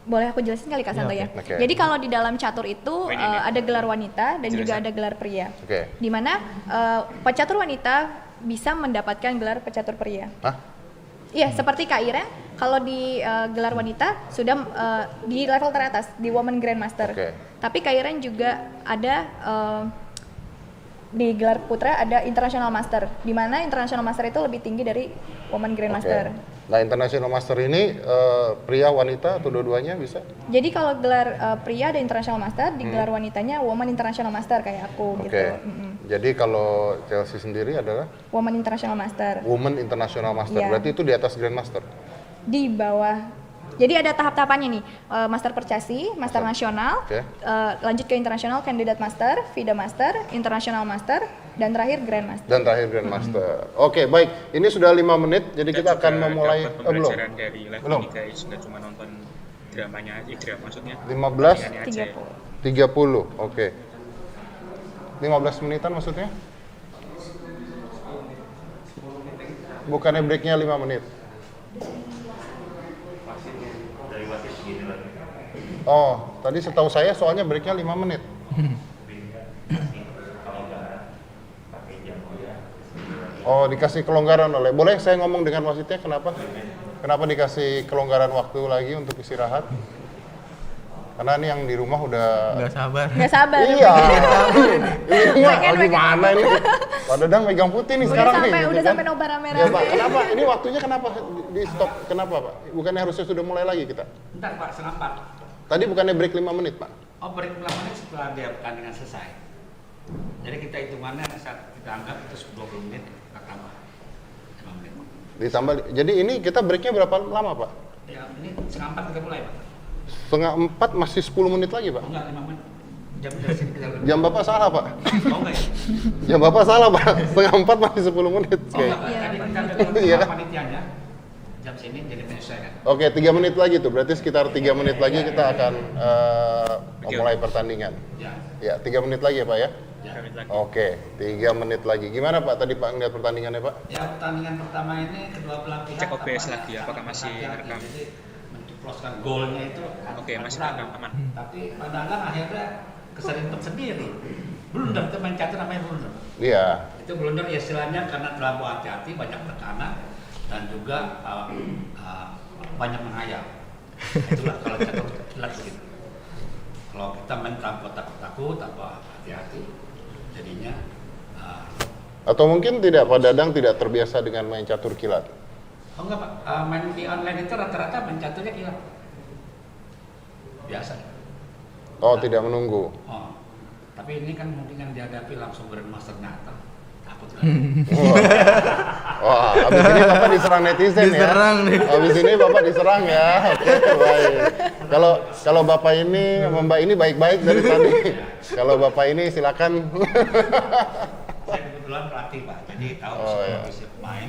Boleh aku jelasin kali Kak Santo ya. Oke. Jadi kalau di dalam catur itu ada gelar wanita dan juga ada gelar pria. Oke. Di mana pecatur wanita bisa mendapatkan gelar pecatur pria. Hah? Iya, seperti Kak Iren, kalau di gelar wanita sudah di level teratas di Women Grandmaster. Oke. Tapi Kak Iren juga ada di gelar putra ada International Master, di mana International Master itu lebih tinggi dari Women Grandmaster. Oke. Nah, International Master ini pria wanita atau dua-duanya bisa? Jadi kalau gelar pria ada International Master, di gelar wanitanya Women International Master kayak aku Oke. gitu. Jadi kalau Chelsea sendiri adalah Women International Master. Women International Master. Iya. Berarti itu di atas Grandmaster. Di bawah. Jadi ada tahap-tahapannya nih, Master Percasi, Master Nasional, Oke. lanjut ke Internasional, Candidate Master, FIDA Master, International Master, dan terakhir Grandmaster. Dan terakhir Grandmaster. Oke, baik. Ini sudah 5 menit, jadi kita akan memulai. Belum. Belum. Dari live Belum. ini guys, nggak cuma nonton dramanya, drama maksudnya. 15, pertandingannya aja ya. 30. 30. Oke. 15 menitan maksudnya? Bukannya breaknya 5 menit? Oh, tadi setahu saya soalnya breaknya 5 menit. Oh, dikasih kelonggaran oleh. Boleh saya ngomong dengan wasitnya kenapa? Kenapa dikasih kelonggaran waktu lagi untuk istirahat? Karena ini yang di rumah udah Nggak sabar. Nggak sabar. Iya. Iya, Bagian- gimana ini? Pak Dadang megang putih nih Udah sekarang sampai, nih. udah kan? sampai nobar Ya, rame-rame. Pak, kenapa? Ini waktunya kenapa di stop? Kenapa, Pak? Bukannya harusnya sudah mulai lagi kita? Bentar Pak, setengah 4. Tadi bukannya break 5 menit, Pak? Oh, break 5 menit setelah dia pertandingan selesai. Jadi kita hitungannya saat kita anggap itu 20 menit, kita tambah 5 menit. Ditambah. Jadi ini kita breaknya berapa lama, Pak? Ya, ini setengah 4 kita mulai Pak. Setengah 4 masih 10 menit lagi, Pak. Oh enggak, 5 menit. Jam dari sini kita udah. Jam Bapak salah, Pak. Oh enggak ya? Jam Bapak salah, Pak. Setengah 4 masih 10 menit. Oh Oke. enggak, Pak. Iya, Tadi benar. kita ada Iya. panitianya. Jam sini jadi menyesuaikan. Oke, 3 menit lagi tuh. Berarti sekitar 3 menit lagi kita akan mulai pertandingan. Ya. Ya, 3 menit lagi ya, Pak ya? Ya. Oke, 3 menit lagi. Gimana Pak tadi Pak ngeliat pertandingannya Pak? Ya, pertandingan pertama ini kedua belah pihak Cek OBS tampaknya lagi, apakah sangat masih berhati-hati. rekam? Jadi mencuploskan golnya itu Oke, masih kurang. rekam, aman. Tapi Pak Dadang akhirnya keserintet sendiri. Blunder, itu main catur namanya blunder. Iya. Itu blunder ya istilahnya karena terlalu hati-hati, banyak tekanan dan juga banyak menghayal. Itulah kalau catur kilat begitu. Kalau kita main tanpa takut-takut, tanpa hati-hati, jadinya Atau mungkin tidak Pak Dadang tidak terbiasa dengan main catur kilat? oh enggak Pak, main di online itu rata-rata main caturnya kilat. Biasa. Oh, tidak menunggu. Oh, tapi ini kan mungkin yang dihadapi langsung Grandmaster nyata. Takut kan? Wah, abis ini Bapak diserang netizen Diserang ya? nih. Abis ini Bapak diserang ya? Oke, baik. Kalau Bapak ini, Mbak ini baik-baik dari tadi. Kalau Bapak ini silakan. Saya kebetulan pelatih Pak, jadi tahu psikologisnya pemain,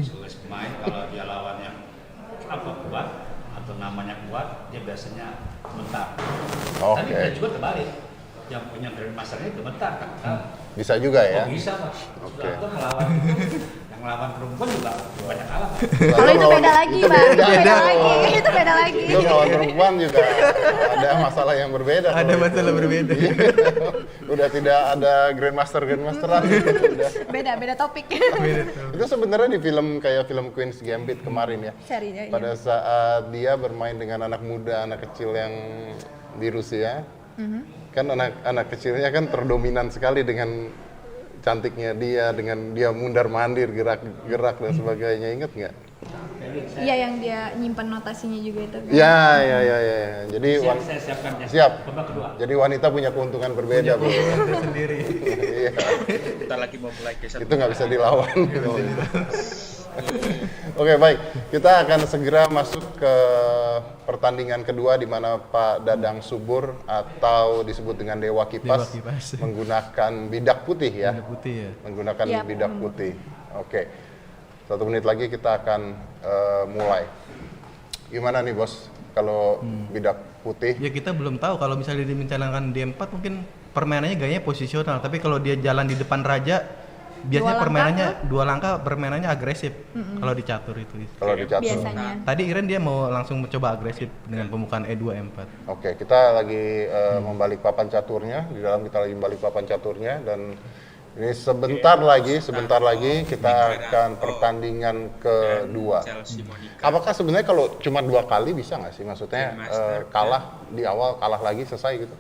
psikologis pemain kalau dia lawan yang kuat atau namanya kuat, dia biasanya bentar. Tapi Oke. bisa juga terbalik, yang punya Grandmasternya itu bentar kan? Bisa juga ya? Oh bisa Pak, Oke. Sudah melawan yang melawan perempuan juga banyak kalah Pak. Kalau itu beda lagi, Itu Bang. Itu beda beda. lagi. Itu beda lagi. Itu lawan perempuan juga ada masalah yang berbeda. Ada kalau masalah itu. berbeda. Iya. Udah tidak ada grandmasteran gitu. Udah. Beda topik. Itu sebenarnya di film kayak film Queen's Gambit kemarin ya. Serinya. Pada saat dia bermain dengan anak muda, anak kecil yang di Rusia, kan anak kecilnya kan terdominan sekali dengan cantiknya dia, dengan dia mundar mandir, gerak dan sebagainya. Ingat nggak? Iya, yang dia nyimpan notasinya juga itu. Kan? Ya. Jadi Siap, saya siapkan ya. siap. Babak kedua. Jadi wanita punya keuntungan berbeda, Bu. Itu sendiri. Iya. Kita lagi mau mulai ke Itu nggak bisa dilawan. Oke, baik. Kita akan segera masuk ke pertandingan kedua di mana Pak Dadang Subur atau disebut dengan Dewa Kipas, Dewa Kipas. menggunakan bidak putih ya. Ada putih ya. Menggunakan Iya, bidak putih. Oke. 1 menit lagi kita akan mulai. Gimana nih bos, kalau bidak putih? Ya kita belum tahu kalau misalnya dia menjalankan D4 mungkin permainannya gayanya posisional, tapi kalau dia jalan di depan raja biasanya permainannya 2 langkah permainannya agresif kalau di catur itu. Kalau di catur. Biasanya. Tadi Iren dia mau langsung mencoba agresif dengan pembukaan E2 E4. Oke, kita lagi membalik papan caturnya, di dalam kita lagi membalik papan caturnya, dan ini sebentar lagi kita akan pertandingan kedua. Apakah sebenarnya kalau cuma 2 kali bisa nggak sih? Maksudnya kalah di awal, kalah lagi, selesai gitu?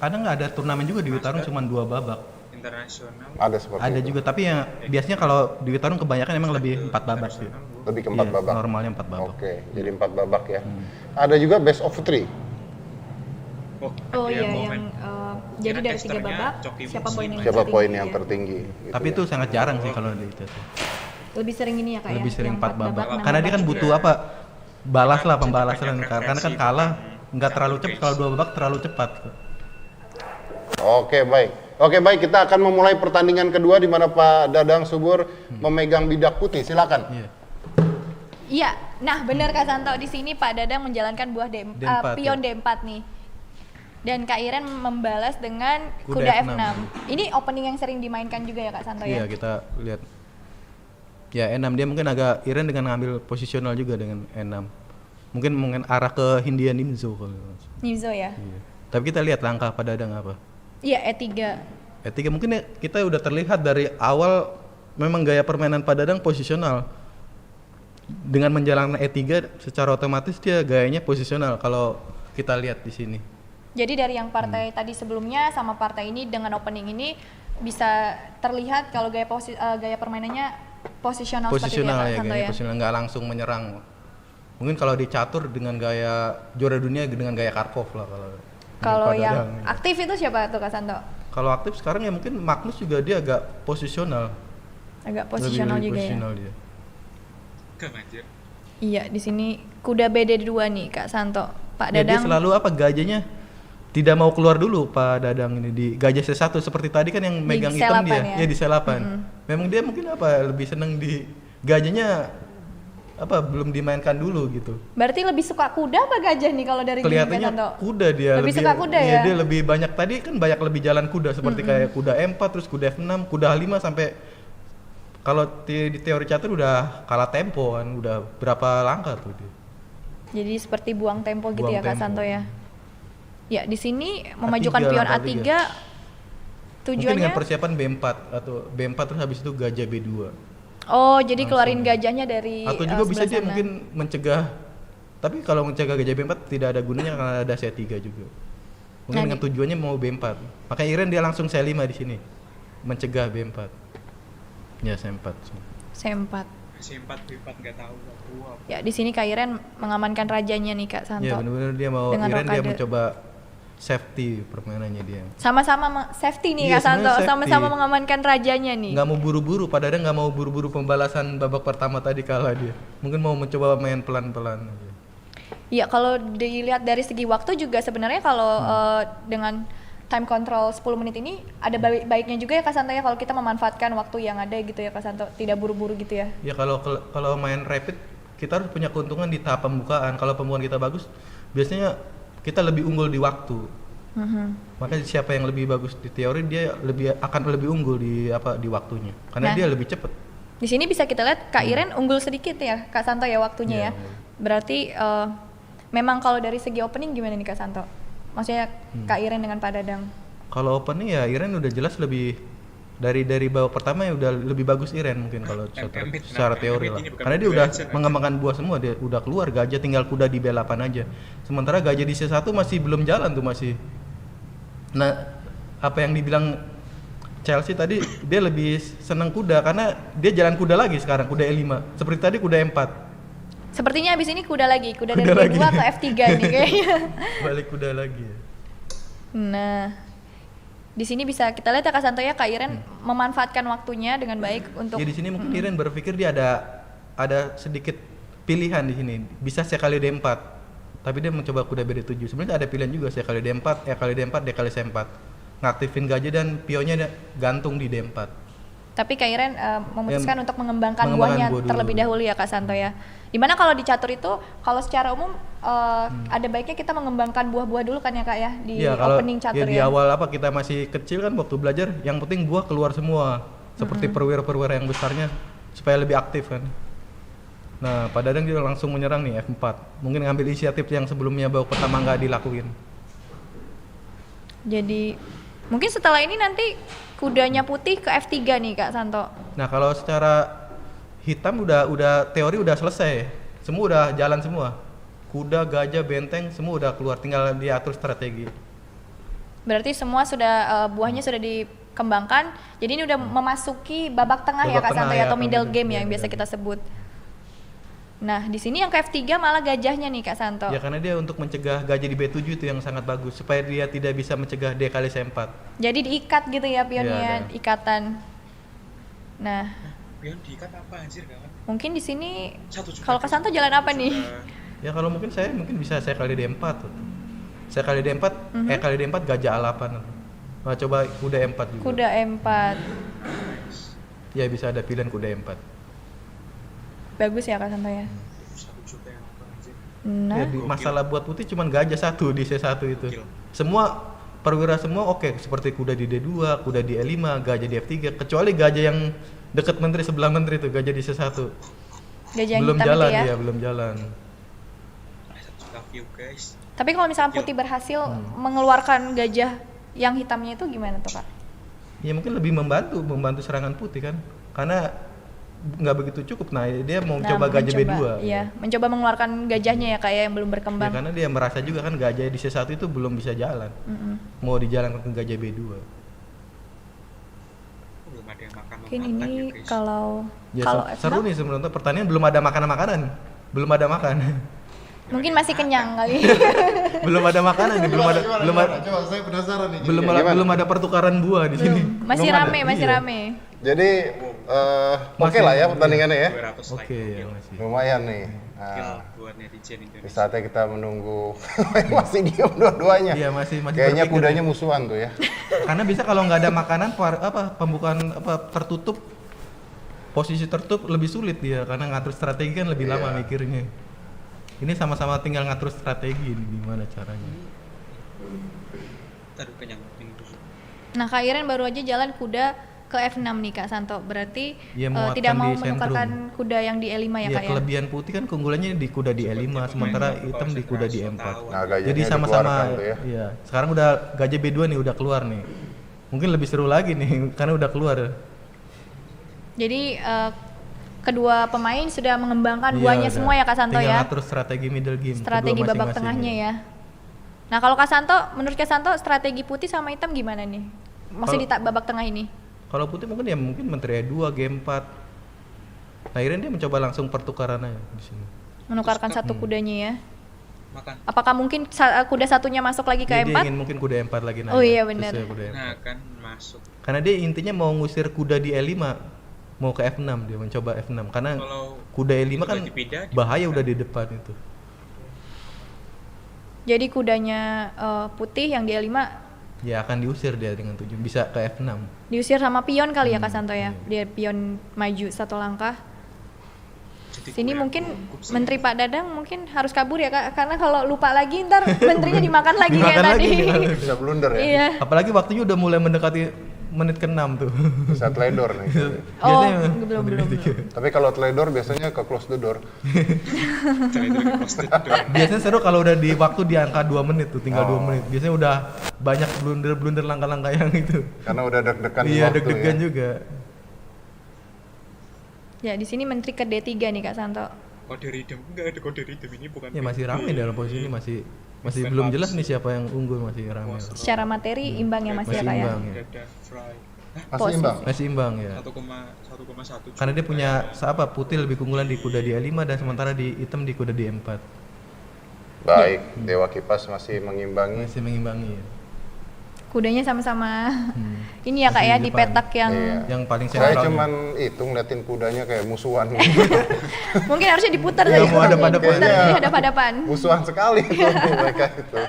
Ada nggak ada turnamen juga di Witarung cuma 2 babak? Internasional. Ada seperti Ada itu. juga, tapi yang biasanya kalau di Witarung kebanyakan emang lebih 4 babak sih. Lebih ke 4 Iya, babak. normalnya 4 babak. Oke, jadi 4 babak ya. Ada juga best of 3. Oh iya, yang jadi dari 3 babak, siapa poin yang Siapa tertinggi poin yang ya? tertinggi? gitu Tapi ya. itu sangat jarang sih kalau di itu. Lebih sering ini ya Kak Lebih ya? sering Yang 4 babak. 6 Karena dia kan babak butuh juga. apa? Balas lah, pembalasan. Karena kan kalah nggak terlalu cepat, kalau 2 babak terlalu cepat. Oke, baik. Oke, baik, kita akan memulai pertandingan kedua di mana Pak Dadang Subur memegang bidak putih. Silakan. Iya. Iya, nah benar Kak Santo, di sini Pak Dadang menjalankan buah D4, pion ya. D4 nih. Dan Kak Iren membalas dengan Kuda kuda F6. F6. Ini opening yang sering dimainkan juga ya Kak Santo Iya, ya? kita lihat. Ya, E6 dia mungkin agak Iren dengan ngambil posisional juga dengan E6. Mungkin arah ke Hindia Nimzo kalau. Nimzo ya? Iya. Tapi kita lihat langkah Pak Dadang apa. Iya, E3. E3 mungkin ya, kita udah terlihat dari awal memang gaya permainan Pak Dadang posisional. Dengan menjalankan E3 secara otomatis dia gayanya posisional kalau kita lihat di sini. Jadi dari yang partai tadi sebelumnya sama partai ini dengan opening ini bisa terlihat kalau gaya permainannya posisional seperti itu ya Posisional Kak ya, Santo gaya ya? posisional, nggak langsung menyerang. Mungkin kalau di catur dengan gaya juara dunia dengan gaya Karpov lah kalau. Kalau Pak yang Dadang. aktif itu siapa tuh Kak Santo? Kalau aktif sekarang ya mungkin Magnus juga dia agak posisional. Agak posisional Lebih juga posisional ya? dia. Anjir. Iya, di sini kuda BD2 nih Kak Santo. Pak Ya, dia Dadang selalu apa gajahnya tidak mau keluar dulu Pak Dadang ini di gajah C1 seperti tadi kan yang megang hitam dia selapan ya? ya di selapan. Memang dia mungkin apa lebih seneng di gajahnya apa belum dimainkan dulu gitu. berarti lebih suka kuda apa gajah nih kalau dari gini Kak Kelihatannya Santo? kuda dia Lebih suka kuda iya, ya? dia lebih banyak tadi kan banyak lebih jalan kuda seperti kayak kuda M4 terus kuda F6, kuda H5 sampai kalau di teori catur udah kalah tempo kan, udah berapa langkah tuh dia. Jadi seperti buang tempo gitu Buang ya Kak tempo. Santo ya? Ya, di sini memajukan pion langkah A3 Mungkin dengan tujuannya persiapan B4 atau B4 terus habis itu gajah B2. oh jadi keluarin gajahnya dari Atau juga bisa sebelah dia sana. mungkin mencegah, tapi kalau mencegah gajah B4 tidak ada gunanya karena ada C3 juga. Mungkin Nah, dengan tujuannya mau B4. Makanya Iren dia langsung C5 di sini. Mencegah B4. Ya C4. C4. C4 B4 nggak tahu aku apa. Ya, di sini Kak Iren mengamankan rajanya nih Kak Santo. Ya benar-benar dia mau Dengan Iren dia rokade. mencoba safety permainannya dia. Sama-sama safety nih Iya, Kak Santo, sebenarnya safety. sama-sama mengamankan rajanya nih. Nggak mau buru-buru, padahal nggak mau buru-buru pembalasan babak pertama tadi kalah dia. Mungkin mau mencoba main pelan-pelan aja. Iya, kalau dilihat dari segi waktu juga sebenarnya kalau dengan time control 10 menit ini ada baiknya juga ya Kak Santo ya kalau kita memanfaatkan waktu yang ada gitu ya Kak Santo, tidak buru-buru gitu ya. Ya kalau main rapid kita harus punya keuntungan di tahap pembukaan. Kalau pembukaan kita bagus, biasanya kita lebih unggul di waktu. Makanya siapa yang lebih bagus di teori dia akan lebih unggul di waktunya. Karena Nah, dia lebih cepat. Di sini bisa kita lihat Kak Iren unggul sedikit ya Kak Santo ya waktunya Iya, ya. Berarti memang kalau dari segi opening gimana nih Kak Santo? Maksudnya Kak Iren dengan Pak Dadang. Kalau opening ya Iren udah jelas lebih dari babak pertama ya udah lebih bagus Iren mungkin kalau secara teori lah. Karena dia udah mengembangkan buah semua, dia udah keluar gajah tinggal kuda di B8 aja. Sementara gajah di C1 masih belum jalan tuh masih. Nah, apa yang dibilang Chelsea tadi dia lebih senang kuda karena dia jalan kuda lagi sekarang, kuda E5. Seperti tadi kuda E4. Sepertinya abis ini kuda lagi, kuda Kuda dari B2 lagi. ke F3 nih kayaknya. Balik kuda lagi. Nah, di sini bisa kita lihat ya Kak Santo ya Kak Iren memanfaatkan waktunya dengan baik untuk Ya di sini mungkin Iren berpikir dia ada sedikit pilihan di sini. Bisa sekali D4. Tapi dia mencoba kuda BD7. Sebenarnya ada pilihan juga sekali D4, kali D4, D kali C4. Ngaktifin gajah dan pionnya gantung di D4. Tapi Kak Iren memutuskan untuk mengembangkan mengembangkan buahnya buah dulu. terlebih dahulu ya Kak Santo ya. Dimana kalau di catur itu, kalau secara umum ada baiknya kita mengembangkan buah-buah dulu kan ya Kak ya di Iya, kalau opening catur di awal kita masih kecil kan waktu belajar, yang penting buah keluar semua. Seperti perwira-perwira yang besarnya supaya lebih aktif kan. Nah, Pak Dadang dia langsung menyerang nih F4. Mungkin ngambil inisiatif yang sebelumnya babak pertama nggak dilakuin. Jadi mungkin setelah ini nanti kudanya putih ke F3 nih Kak Santo. Nah, kalau secara hitam udah teori udah selesai. Semua udah jalan semua. Kuda, gajah, benteng semua udah keluar, tinggal diatur strategi. Berarti semua sudah buahnya sudah dikembangkan. Jadi ini udah memasuki babak tengah ya Babak Kak Santo tengah ya, atau middle middle game ya yang game, biasa ya. kita sebut. Nah, di sini yang ke F3 malah gajahnya nih Kak Santo. Ya karena dia untuk mencegah gajah di B7 itu yang sangat bagus supaya dia tidak bisa mencegah D kali C4. Jadi diikat gitu ya pionnya, Iya, ada. ikatan. Nah, Pion diikat apa anjir kawan? mungkin di sini 1 juta. kalau Kak Santo jalan apa nih? Ya kalau mungkin bisa saya kali D4 tuh. Saya kali D4, kali D4 gajah A8. Nah, coba kuda E4 juga. Kuda E4. Ya bisa ada pilihan kuda E4. Bagus ya Kak Santo ya. 1 juta yang apa anjir? Nah, Ya, masalah buat putih cuman gajah satu di C1 itu. Semua perwira semua oke, seperti kuda di D2, kuda di E5, gajah di F3, kecuali gajah yang dekat menteri sebelah menteri itu, gajah di C1. gajah yang Belum hitam jalan itu ya. dia, belum jalan. 1 juta view guys. Tapi kalau misalnya putih berhasil mengeluarkan gajah yang hitamnya itu gimana tuh Kak? Ya mungkin lebih membantu serangan putih kan. Karena nggak begitu cukup. Nah, dia mau coba gajah B2. Iya, mencoba mengeluarkan gajahnya ya Kak ya yang belum Ya, berkembang. karena dia merasa juga kan gajah di C1 itu belum bisa jalan. Mau dijalankan ke gajah B2. Belum ada yang makan Mungkin lompatan ini ya guys. kalau Ya, kalau seru nih sebenarnya pertandingan belum ada makanan-makanan. Belum ada makan. mungkin masih kenyang kali. belum ada makanan nih, belum ada Coba saya penasaran nih. belum ada pertukaran buah di sini. Masih Belum ada. rame, masih Iya. rame. Jadi oke lah ya pertandingannya ya. 200 like. Oke, ya masih. Lumayan nih. Gokil Nah, buat netizen di Indonesia. saatnya kita menunggu masih diam dua-duanya. Iya, masih Kayaknya berpikir kudanya musuhan tuh ya. Karena bisa kalau nggak ada makanan pembukaan tertutup, posisi tertutup lebih sulit dia karena ngatur strategi kan lebih lama mikirnya. Ini sama-sama tinggal ngatur strategi nih, gimana caranya. Aduh kenyang tinggi. Nah, Kak Iren baru aja jalan kuda ke F6 nih Kak Santo. Berarti Iya, muatkan tidak mau di sentrum. menukarkan kuda yang di E5 ya Ya, Kak ya. kelebihan putih kan keunggulannya di kuda di E5 sementara hitam di kuda di E4. Nah, gajahnya Jadi sama-sama dikeluarkan tuh ya. iya. Sekarang udah gajah B2 nih udah keluar nih. Mungkin lebih seru lagi nih karena udah keluar. Jadi kedua pemain sudah mengembangkan Iya, buahnya udah. semua ya Kak Santo Tinggal ya. ngatur strategi middle game. Strategi kedua babak masing-masing tengahnya ya. Nah, kalau Kak Santo, menurut Kak Santo strategi putih sama hitam gimana nih? Masih di babak tengah ini. Kalau putih mungkin menteri E2 game 4. Nah, akhirnya dia mencoba langsung pertukaran aja di sini. Menukarkan satu kudanya ya. Makan. Apakah mungkin kuda satunya masuk lagi ke Dia E4? ingin mungkin kuda E4 lagi naik. Oh iya, benar. Sesuai kuda E4. Nah kan masuk. Karena dia intinya mau ngusir kuda di E5, mau ke F6 dia mencoba F6 karena Kalau kuda E5 kan kuda dipindah, bahaya udah di depan itu. Jadi kudanya putih yang di E5 Ya akan diusir dia dengan 7 bisa ke F6. diusir sama pion kali ya Kak Santo ya. Dia pion maju satu langkah. jadi Sini gue mungkin gugup sih. Menteri Pak Dadang mungkin harus kabur ya Kak, karena kalau lupa lagi ntar menterinya dimakan lagi kayak Dimakan tadi. lagi, Bisa blunder ya. Iya. Apalagi waktunya udah mulai mendekati menit ke-6 tuh. Bisa teledor nih. Oh, Biasanya belum. Tapi kalau teledor biasanya ke close the door. Kali itu lagi posted doang. Biasanya seru kalau udah di waktu di angka 2 menit tuh, tinggal Oh. 2 menit. Biasanya udah banyak blunder langkah-langkah yang itu. Karena udah deg-degan di Iya, waktu deg-degan ya. juga. Ya di sini Menteri ke D3 nih Kak Santo. Kode redeem enggak ada kode redeem ini bukan. Ya masih ramai dalam posisi ini masih belum jelas nih siapa yang unggul, masih ramai. Secara materi imbang ya Mas ya Masih Kak ya. imbang ya. Dada fry. Masih imbang. Masih imbang ya. 1,1 Karena dia punya putih lebih keunggulan di kuda di E5 dan sementara di hitam di kuda di E4. Baik, Dewa Kipas masih mengimbangi. Masih mengimbangi ya. Kudanya sama-sama ini ya Kak Masih ya di di depan. petak yang Iya. Yang paling Saya sentral. cuman itu ngeliatin kudanya kayak musuhan. mungkin harusnya diputar Iya, tadi. mau hadap-hadapan. Diputar, Kayaknya dihadap-hadapan. Musuhan sekali tuh mereka itu.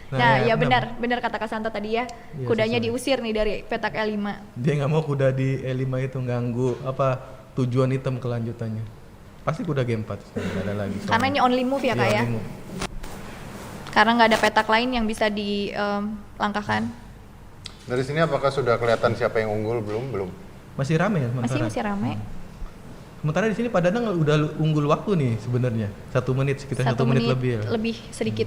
Nah, ya F6. benar kata Kak Santo tadi ya. Iya, Kudanya sesuai. diusir nih dari petak E5. Dia nggak mau kuda di E5 itu ganggu tujuan item kelanjutannya. Pasti kuda G4 nggak ada lagi. Karena ini only move ya Kak ya. only move. Karena nggak ada petak lain yang bisa dilangkahkan. Dari sini apakah sudah kelihatan siapa yang unggul? Belum. Masih rame ya sementara. Masih rame. Sementara di sini Pak Dadang udah unggul waktu nih sebenarnya. 1 menit sekitar 1 menit lebih. Ya. Lebih sedikit.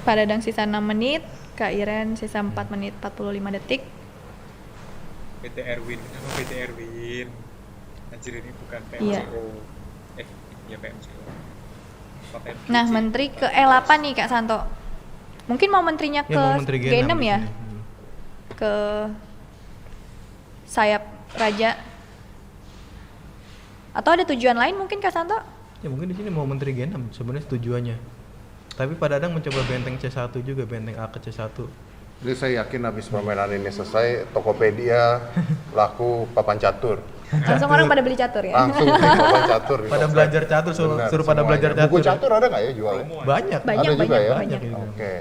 Pak Dadang sisa 6 menit, Kak Iren sisa 4 menit 45 detik. PT Erwin, kenapa PT Erwin? Anjir ini bukan PMCO. Iya. Ya PMCO. Nah, menteri ke E8 nih Kak Santo. Mungkin mau menterinya ke mau menteri G6 di ya? sini. Ke sayap raja. Atau ada tujuan lain mungkin Kak Santo? Ya mungkin di sini mau menteri G6 sebenarnya tujuannya. Tapi Pak Dadang mencoba benteng C1 juga, benteng A ke C1. Jadi saya yakin habis permainan ini selesai, Tokopedia laku papan catur. Langsung orang pada beli catur ya? Langsung beli papan catur. di Pada Tokped. belajar catur, suruh Benar, pada semuanya. belajar catur. Buku catur ada nggak ya jualnya? Banyak. Banyak, Ada juga ya? banyak. Oke.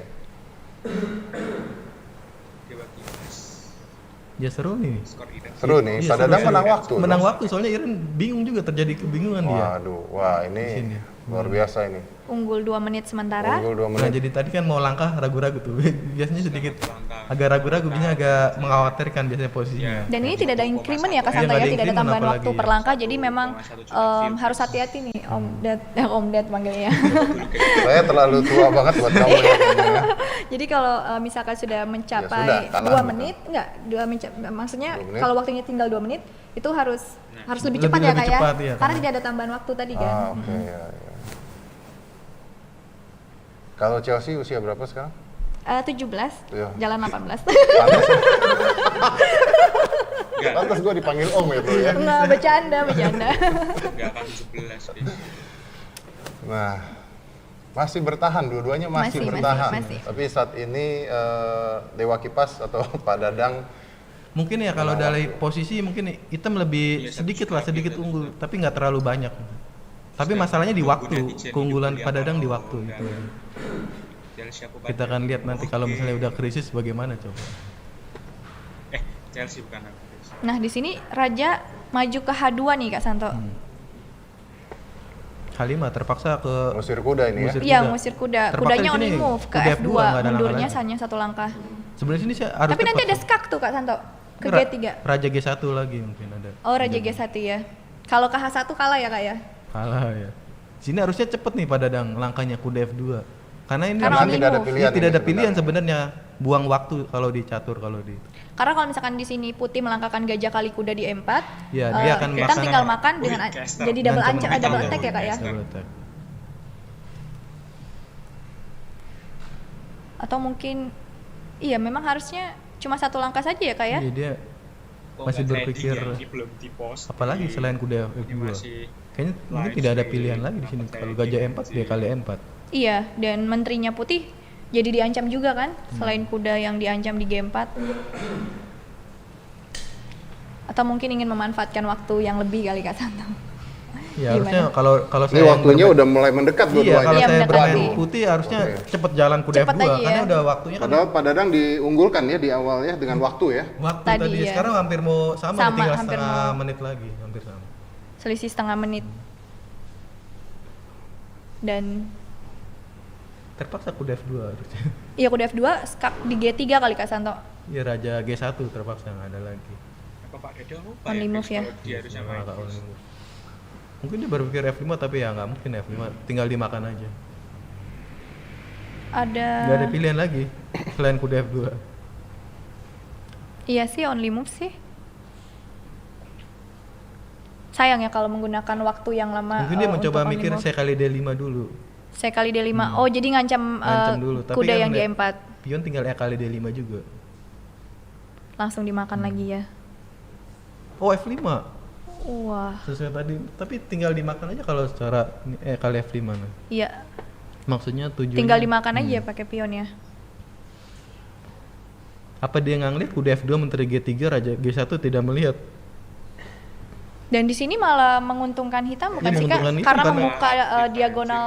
Dewa Kipas. Ya seru nih. Skor Iren. Seru nih, Iya, Pak seru, Dadang seru. menang waktu. Menang dong. waktu soalnya Iren bingung juga, terjadi kebingungan dia. Waduh, wah Di ini sini. luar biasa ini. Unggul 2 menit sementara. Unggul 2 Nah, menit. jadi tadi kan mau langkah ragu-ragu tuh. Biasanya sedikit Langkah. agak ragu-ragu, biasanya agak mengkhawatirkan biasanya posisinya. Dan ini tidak ada increment ya Kak Iya, Santo nggak ya, ada tidak ada increment tambahan apalagi. waktu per langkah, jadi memang harus hati-hati nih Om Ded manggilnya. Saya terlalu tua banget buat kamu ya. kayaknya. Jadi kalau misalkan sudah mencapai Ya sudah, kalah 2 gitu. menit, maksudnya 2 menit. kalau waktunya tinggal 2 menit itu harus lebih Lebih- cepat ya lebih Kak cepat, ya. iya, Karena karena- tidak ada tambahan waktu tadi kan. Ah, oke ya. Kalau Chelsea usia berapa sekarang? 17, Iya. jalan 18. Pantas gue dipanggil Om ya bro ya. Nggak, bercanda. Nggak akan 17 bis. Nah, masih bertahan, dua-duanya masih Masih, bertahan. masih. Tapi saat ini Dewa Kipas atau Pak Dadang Mungkin ya kalau dari posisi mungkin hitam lebih Iya, sedikit satu sedikit satu. unggul, tapi nggak terlalu banyak. Tapi Sudah masalahnya di udah waktu, dicek, keunggulan kuliah Pak Dadang di mau, waktu udah. itu. Chelsea aku Kita bantu. akan lihat nanti kalau Oke. misalnya udah krisis bagaimana coba. Chelsea bukan aku bis. Nah, di sini Raja maju ke H2 nih Kak Santo. H5 terpaksa ke ngusir kuda ini ya. Ngusir Iya, kuda. ngusir kuda. Terpaksa Kudanya di only sini move ke kuda F2, F2, nggak ada mundurnya langkah hanya 1 langkah. Sebenarnya sini saya harus Tapi nanti cepat. ada skak tuh Kak Santo ke Ra- G3. Raja G1 lagi mungkin ada. Oh, Raja G1 ya. Kalau ke H1 kalah ya Kak ya? Kalah ya. Sini harusnya cepet nih Pak Dadang langkahnya kuda F2. Karena ini Karena Karena only tidak ada move. pilihan. tidak ini ada pilihan sebenarnya. sebenarnya. Buang waktu kalau di catur kalau di Karena kalau misalkan di sini Putih melangkahkan gajah kali kuda di E4, Ya, dia akan hitam makan- tinggal makan dengan Caster. jadi double Dan attack, cuman double hitam attack ya Kak ya? double attack. Atau mungkin iya memang harusnya cuma 1 langkah saja ya Kak ya? Iya, dia Oh, masih nggak berpikir trading ya, ini belum di post. apalagi Ini- selain kuda ini F2. masih Kayaknya mungkin live tidak ada stream, pilihan lagi di sini. apa Kalau trading gajah E4 sih. dia kali E4. Iya, dan menterinya Putih jadi diancam juga kan? Selain kuda yang diancam di G4. Atau mungkin ingin memanfaatkan waktu yang lebih kali Kak Santo. Ya Gimana? harusnya kalau Ini saya waktunya udah mulai mendekat Iya, dua-duanya. kalau Iya, saya mendekati. bermain putih harusnya Oke. cepet jalan kuda Cepet F2 aja karena ya. udah waktunya kan Padahal Pak Dadang diunggulkan ya di awal ya dengan waktu ya. waktu Tadi, tadi, ya. sekarang hampir mau sama, Sama, tinggal hampir setengah mau. menit lagi, hampir sama. Selisih setengah menit. Dan Terpaksa kuda F2 harusnya. iya kuda F2 skak di G3 kali Kak Santo. Iya Raja G1 terpaksa nggak ada lagi. apa Pak Dedo lupa Only ya, move ya. kalau dia harusnya main. Nggak only move. Mungkin dia berpikir F5 tapi ya nggak mungkin F5, tinggal dimakan aja. Ada Nggak ada pilihan lagi selain kuda F2. Iya sih only move sih. Sayang ya kalau menggunakan waktu yang lama. Mungkin dia mencoba untuk only mikir move. saya kali D5 dulu. Saya kali D5. Oh, jadi ngancam, Ngancam dulu. Tapi kuda kan yang di dia- E4. Pion tinggal E kali D5 juga. Langsung dimakan lagi ya. Oh F5 Wah. sesuai tadi. Tapi tinggal dimakan aja kalau secara E kali F5 nah. Iya, Maksudnya tujuannya tinggal dimakan aja pakai pion ya. Apa dia nggak ngeliat kuda F2 menteri G3 Raja G1 tidak melihat? Dan di sini malah menguntungkan hitam bukan Iya, sih Kak? menguntungkan hitam Karena karena- membuka diagonal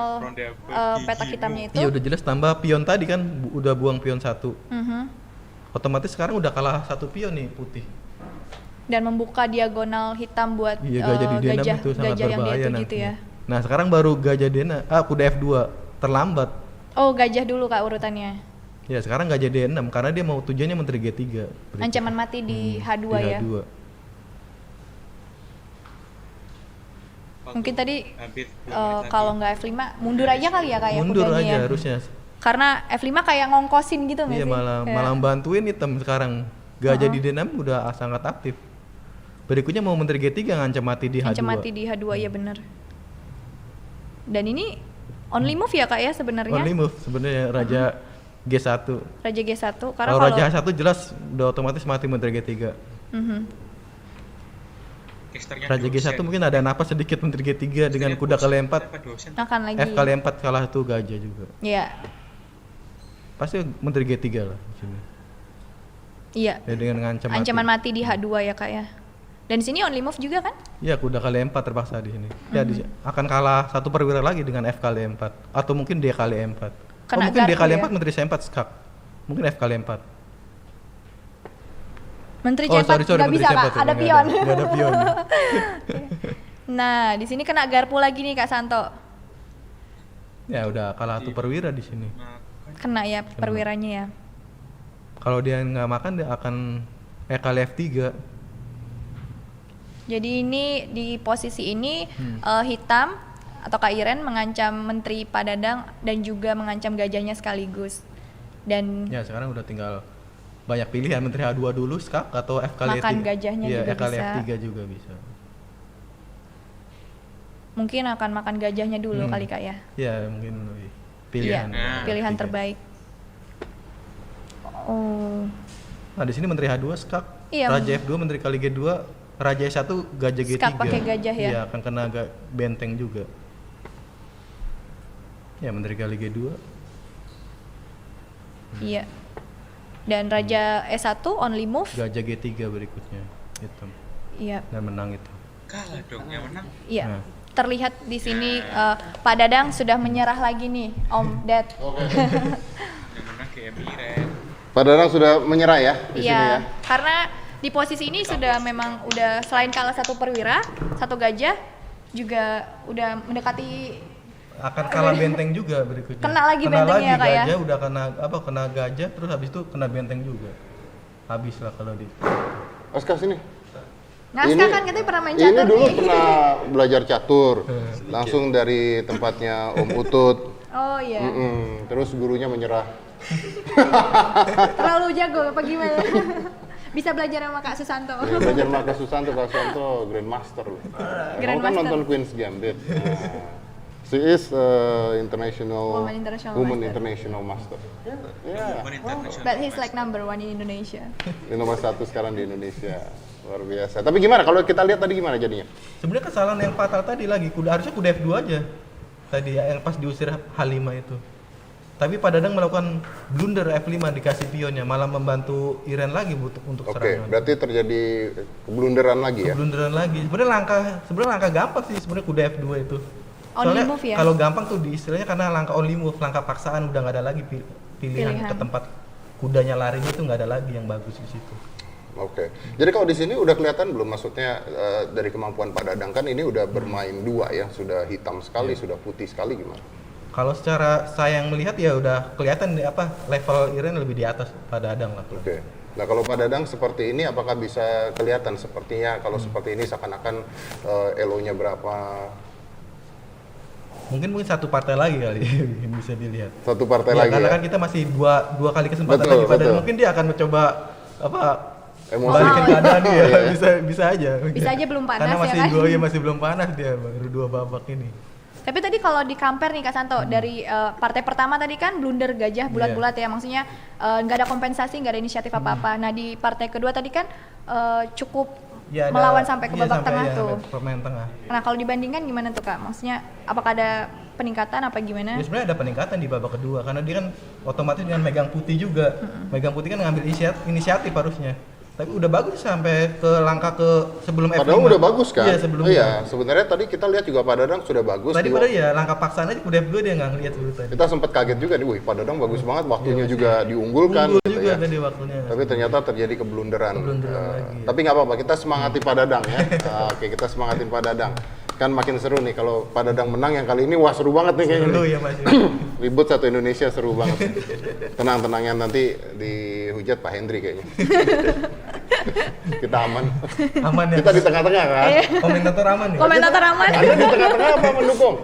petak hitamnya itu. Iya udah jelas tambah pion tadi kan udah buang pion 1. Mhm. Otomatis sekarang udah kalah 1 pion nih putih. Dan membuka diagonal hitam buat Iya gajah di D6 itu sangat gajah yang berbahaya D7 nanti. gitu ya. Nah sekarang baru gajah D6, kuda F2 terlambat. Oh, gajah dulu Kak urutannya. Ya sekarang gajah D6 karena dia mau tujuannya menteri G3. Ancaman mati di H2 di ya. H2. Mungkin tadi Hampir kalau nggak F5 mundur aja kali ya Kak ya Mundur kudanya aja ya. harusnya. Karena F5 kayak ngongkosin gitu nggak Iya sih? malah bantuin hitam sekarang. Gajah di D6 udah sangat aktif. Berikutnya mau menteri G3 ngancam mati di H2. Ancam mati di H2 ya benar. Dan ini only move ya Kak ya sebenarnya. Only move sebenarnya raja G1. Raja G1 karena Kalau kalau raja H1 jelas udah otomatis mati menteri G3. Mhm. Raja G1 mungkin ada napas sedikit menteri G3 dengan kuda kali 4. akan lagi. F kali 4 kalah tuh gajah juga. Iya. Pasti menteri G3 lah di sini. Iya. Ya, dengan ngancam Ancaman mati. mati di H2 ya Kak ya. Dan di sini only move juga kan? Ya kuda kali 4 terpaksa di sini. Ya akan kalah 1 perwira lagi dengan F kali 4 atau mungkin D kali 4. Kena mungkin D garpu kali ya? 4 menteri C4 skak. Mungkin F kali 4. Menteri Oh, C4 sorry, nggak menteri bisa C4 Kak, ya, ada nggak pion. nggak ada pion. Nah, di sini kena garpu lagi nih Kak Santo. Ya udah kalah 1 perwira di sini. Kena ya perwiranya ya. Kalau dia nggak makan dia akan kali F3. Jadi ini di posisi ini hitam atau Kak Iren mengancam Menteri Padadang dan juga mengancam gajahnya sekaligus. Dan Ya sekarang udah tinggal banyak pilihan menteri H2 dulu skak atau F kali Makan F3. gajahnya Iya, juga F kali bisa. F3 juga bisa. mungkin akan makan gajahnya dulu kali Kak ya. Ya mungkin lebih Iya, pilihan. pilihan terbaik. Oh. Nah di sini menteri H2 skak, Iya. raja F2 menteri kali G2, raja S1 gajah G3. Skak pakai gajah ya? Iya akan kena benteng juga. Ya menteri kali G2. Iya. Dan raja S1 only move. Gajah G3 berikutnya hitam. Iya. Dan menang itu. Kalah dong yang menang. Iya. Nah. Terlihat di sini Pak Dadang sudah menyerah lagi nih, Om Dad. Yang menang kayak Miren. Pak Dadang sudah menyerah ya di sini ya. Iya, karena di posisi ini sudah memang udah selain kalah satu perwira, satu gajah juga udah mendekati Akan kalah benteng juga berikutnya. Kena lagi bentengnya, Kak, ya? Gajah udah kena gajah terus habis itu kena benteng juga. Habis lah kalau di. Aska sini. Naskah kan katanya pernah main Ini catur dulu nih. pernah belajar catur, langsung dari tempatnya Om Utut. Oh iya. Terus gurunya menyerah. Terlalu jago apa gimana? Bisa belajar sama Kak Susanto. Ya, belajar sama Kak Susanto Grandmaster loh. Kamu kan Grandmaster. nonton Queen's Gambit. Nah, she is Woman International Woman Master. International Master. Ya, Bukan internasional. But he's like number one in Indonesia. ini nomor 1 sekarang di Indonesia. Luar biasa. Tapi gimana kalau kita lihat tadi gimana jadinya? Sebenarnya kesalahan yang fatal tadi lagi harusnya kuda F2 aja. Tadi ya, yang pas diusir H5 itu. Tapi Pak Dadang melakukan blunder F5 dikasih pionnya, malah membantu Iren lagi untuk Oke, serangan. berarti terjadi keblunderan lagi ya? Keblunderan lagi. Sebenarnya langkah gampang sih sebenarnya kuda F2 itu. Only Soalnya move ya? kalau gampang tuh istilahnya karena langkah only move, langkah paksaan udah nggak ada lagi pilihan ke tempat kudanya larinya itu nggak ada lagi yang bagus di situ. Oke. Jadi kalau di sini udah kelihatan belum, maksudnya dari kemampuan Pak Dadang kan ini udah bermain dua ya, sudah hitam sekali, sudah putih sekali gimana? Kalau secara saya yang melihat ya udah kelihatan level Iren lebih di atas Pak Dadang lah. Oke. Nah kalau Pak Dadang seperti ini, apakah bisa kelihatan sepertinya kalau seperti ini seakan-akan elo-nya berapa? Mungkin satu partai lagi kali yang bisa dilihat. Satu partai Ya, lagi karena ya? kan kita masih dua kali kesempatan Betul, lagi. Padahal betul. mungkin dia akan mencoba Emosi. balikin keadaan dia. Iya. bisa aja. Bisa aja belum panas Karena ya masih kan? masih belum panas dia baru 2 babak ini. Tapi tadi kalau di compare nih Kak Santo, dari partai pertama tadi kan blunder gajah bulat-bulat ya, maksudnya nggak ada kompensasi, nggak ada inisiatif apa-apa. Nah di partai kedua tadi kan cukup Ya, melawan sampai ke babak tengah tuh. Sampai pemain tengah. Nah kalau dibandingkan gimana tuh Kak? Maksudnya apakah ada peningkatan apa gimana? Ya sebenarnya ada peningkatan di babak kedua karena dia kan otomatis dengan megang putih juga. Megang putih kan ngambil inisiatif harusnya. Tapi udah bagus sampai ke langkah ke sebelum F5. Padahal udah bagus kan? Iya, sebelumnya. Iya, sebenarnya tadi kita lihat juga Pak Dadang sudah bagus. Tadi padahal ya langkah paksaan aja udah F2 dia nggak ngeliat dulu tadi. Kita sempat kaget juga nih, wih Pak Dadang bagus banget, waktunya juga diunggulkan. Unggul gitu juga ya. tadi waktunya. Tapi ternyata terjadi keblunderan. Lagi. Tapi nggak apa-apa, kita semangati Pak Dadang ya. Oke, kita semangatin Pak Dadang. Kan makin seru nih kalau Pak Dadang menang yang kali ini, wah seru banget nih kayaknya. Seru nih. ya Mas. Ribut satu Indonesia, seru banget. Tenang-tenangnya nanti dihujat Pak Hendri kayaknya. Kita aman. Aman ya. Kita di tengah-tengah kan? Komentator aman ya? Komentator aman. Anda di tengah-tengah apa mendukung?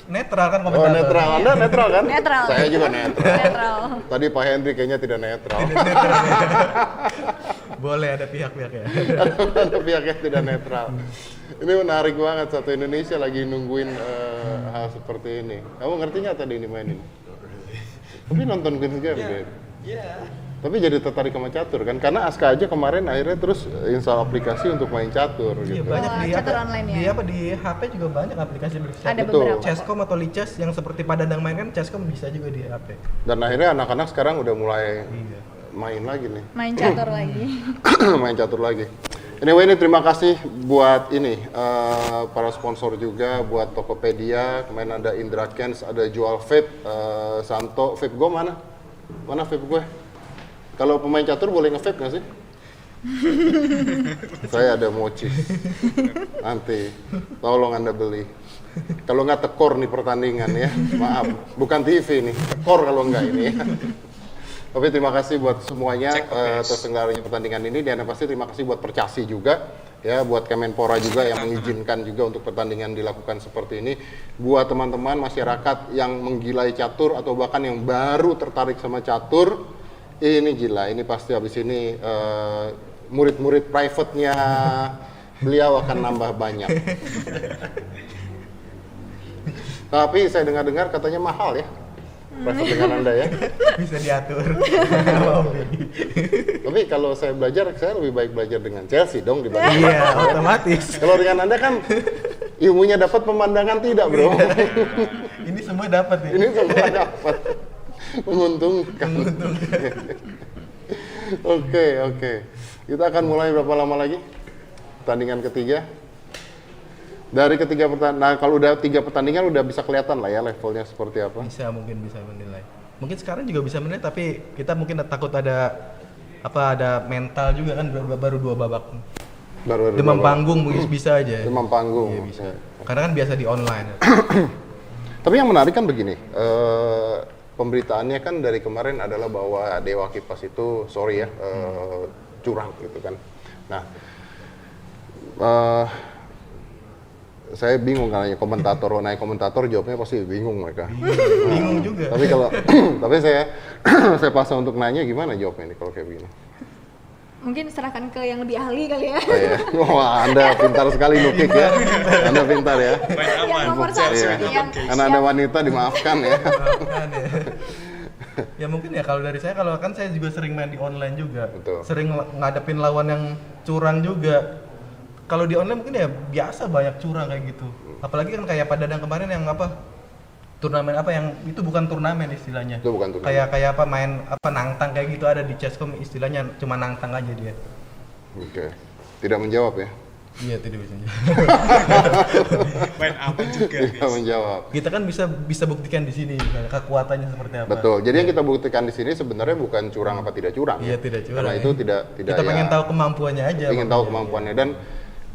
Netral kan Oh komentator. netral, Anda netral kan? Netral. Saya juga netral. Netral. Tadi Pak Hendri kayaknya tidak netral. Boleh ada pihak-pihak ya. Ada pihak yang tidak netral. Ini menarik banget, satu Indonesia lagi nungguin hal seperti ini. Kamu ngerti nggak tadi ini mainin? Tapi nonton Queen's Game, Iya. Tapi jadi tertarik sama catur kan? Karena Aska aja kemarin akhirnya terus install aplikasi untuk main catur Iya gitu. banyak di catur online ya? Di HP juga banyak aplikasi bercatur. Ada Betul. beberapa. Chesscom atau Lichess yang seperti Pak Dadang main kan Chesscom bisa juga di HP. Dan akhirnya anak-anak sekarang udah mulai Iya. main lagi nih. Main catur lagi. Main catur lagi. Anyway, ini terima kasih buat ini para sponsor juga, buat Tokopedia. Kemarin ada Indra Kens, ada Jual Vape, Santo. Vape gue mana? Mana vape gue? Kalau pemain catur boleh nge-vape nggak sih? Saya ada mochi. Nanti tolong Anda beli. Kalau nggak tekor nih pertandingan ya, maaf. Bukan TV nih, tekor kalau nggak ini ya. Tapi terima kasih buat semuanya terselenggaranya pertandingan ini, dan yang pasti terima kasih buat Percasi juga ya, buat Kemenpora juga yang mengizinkan juga untuk pertandingan dilakukan seperti ini. Buat teman-teman masyarakat yang menggilai catur atau bahkan yang baru tertarik sama catur, ini gila, ini pasti habis ini murid-murid private-nya beliau akan nambah banyak. Tapi saya dengar-dengar katanya mahal ya. Private dengan Anda ya. Bisa diatur. Tapi kalau saya belajar, saya lebih baik belajar dengan Chelsea dong dibanding. Iya, otomatis. Kalau dengan Anda kan ilmunya dapat, pemandangan tidak, bro. Ini semua dapat ya. Ini semua dapat. Menguntungkan. Oke. Kita akan mulai berapa lama lagi? Pertandingan ketiga. Dari ketiga pertandingan, nah kalau udah 3 pertandingan udah bisa kelihatan lah ya levelnya seperti apa. Mungkin bisa menilai. Mungkin sekarang juga bisa menilai, tapi kita mungkin takut ada mental juga kan, baru 2 babak. Baru Demam panggung mungkin bisa aja. Demam panggung. Iya, bisa. Karena kan biasa di online. Tapi yang menarik kan begini, pemberitaannya kan dari kemarin adalah bahwa Dewa Kipas itu curang gitu kan. Nah, saya bingung kan, naik komentator jawabnya pasti bingung mereka. Bingung juga. Tapi tapi saya pasang untuk nanya gimana jawabnya nih kalau kayak begini. Mungkin serahkan ke yang lebih ahli kali ya. Wah, Anda pintar sekali nukik ya. Anda pintar ya. Yang nomor 1 Iya. Karena ada wanita dimaafkan ya. Maafkan ya. Ya mungkin ya kalau dari saya, kalau kan saya juga sering main di online juga. Betul. Sering ngadepin lawan yang curang juga. Kalau di online mungkin ya biasa banyak curang kayak gitu. Apalagi kan kayak Pak Dadang kemarin yang turnamen yang itu bukan turnamen istilahnya. Itu bukan turnamen. Kayak main nangtang kayak gitu, ada di Chesscom istilahnya cuma nangtang aja dia. Oke. Tidak menjawab ya. Iya, tidak bisa. Main apa juga. Tidak menjawab. Kita kan bisa buktikan di sini kekuatannya seperti apa. Betul. Jadi yang kita buktikan di sini sebenarnya bukan curang apa tidak curang. Iya, ya. tidak curang. Karena itu tidak Kita pengen tahu kemampuannya aja. Ingin tahu kemampuannya, dan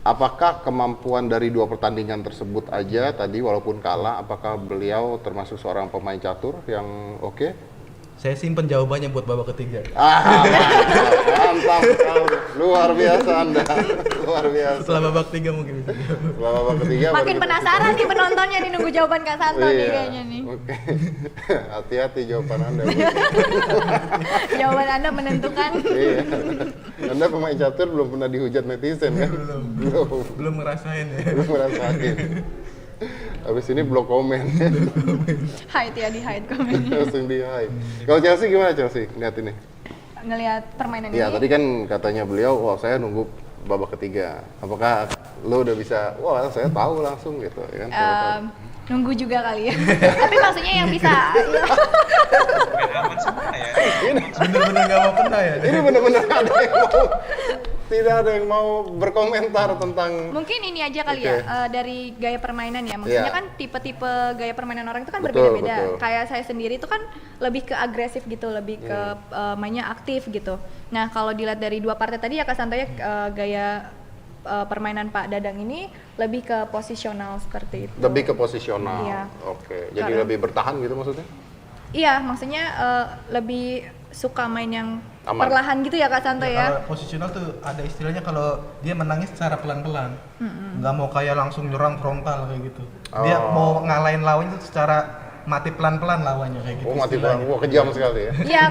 apakah kemampuan dari 2 pertandingan tersebut aja tadi walaupun kalah, apakah beliau termasuk seorang pemain catur yang oke? Saya simpen jawabannya buat babak ketiga. Mantap sekali. Luar biasa Anda. Luar biasa. Setelah babak 3 mungkin bisa. Setelah babak ketiga Makin penasaran nih penontonnya nih, nunggu jawaban Kak Santo nih kayaknya nih. Oke. Hati-hati jawaban Anda. Jawaban Anda menentukan. Iya. Anda pemain catur belum pernah dihujat netizen kan? Belum ngerasain ya. Belum ngerasain. Habis ini blok komen. Hide ya, di hide komennya. Langsung di hide. Kalau Chelsea gimana Chelsea? Lihat ini. Ngelihat permainan Iya, ini. tadi kan katanya beliau, wah saya nunggu babak ketiga. Apakah lo udah bisa, wah saya tahu langsung gitu ya kan? Nunggu juga kali ya. Tapi maksudnya yang bisa. Main aman semua ya. Bener-bener nggak mau kena ya. Ini benar-benar ada yang mau, tidak ada yang mau berkomentar tentang. Mungkin ini aja kali Oke. ya, dari gaya permainan ya. Maksudnya Iya. kan tipe-tipe gaya permainan orang itu kan Betul, berbeda-beda. betul. Kayak saya sendiri itu kan lebih ke agresif gitu, lebih ke mainnya aktif gitu. Nah kalau dilihat dari dua partai tadi ya Kak Santo ya, gaya permainan Pak Dadang ini lebih ke posisional seperti itu. Lebih ke posisional. Iya. Oke. Jadi Karena- lebih bertahan gitu maksudnya? Iya, maksudnya lebih suka main yang Aman. perlahan gitu ya Kak Santo ya. Kalau posisional tuh ada istilahnya kalau dia menangis secara pelan-pelan, nggak mau kayak langsung nyerang frontal kayak gitu. Dia Oh. mau ngalahin lawan itu secara mati pelan-pelan lawannya kayak gitu. Oh mati istilahnya. banget, wah kejam sekali ya. Iya,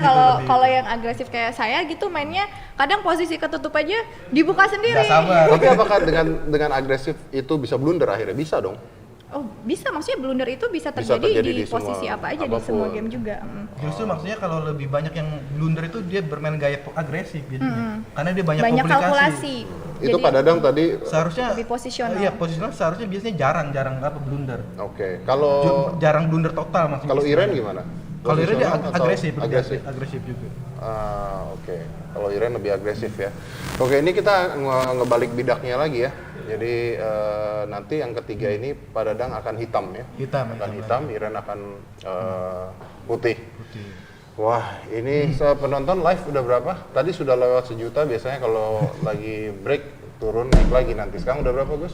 kalau yang agresif kayak saya gitu mainnya kadang posisi ketutup aja dibuka sendiri. Nggak sabar. Tapi apakah dengan agresif itu bisa blunder akhirnya? Bisa dong. Oh, bisa, maksudnya blunder itu bisa Bisa terjadi, terjadi di di semua- posisi apa aja di apapun. semua game juga. Justru maksudnya kalau lebih banyak yang blunder itu dia bermain gaya agresif jadinya. Karena dia banyak Banyak komplikasi. kalkulasi. Itu Pak Dadang tadi. Seharusnya Lebih posisional. Iya, posisional seharusnya biasanya jarang apa blunder. Oke. Kalau Jarang blunder total maksudnya. kalau Iren gimana? Kalau Iren dia Posisional atau agresif, agresif. agresif juga. Oke. Kalau Iren lebih agresif ya. Oke, ini kita ngebalik bidaknya lagi ya. Jadi nanti yang ketiga ini Pak Dadang akan hitam ya. Akan hitam, Iren akan putih. Wah, ini penonton live udah berapa? Tadi sudah lewat 1 juta, biasanya kalau lagi break turun naik lagi nanti. Sekarang udah berapa, Gus?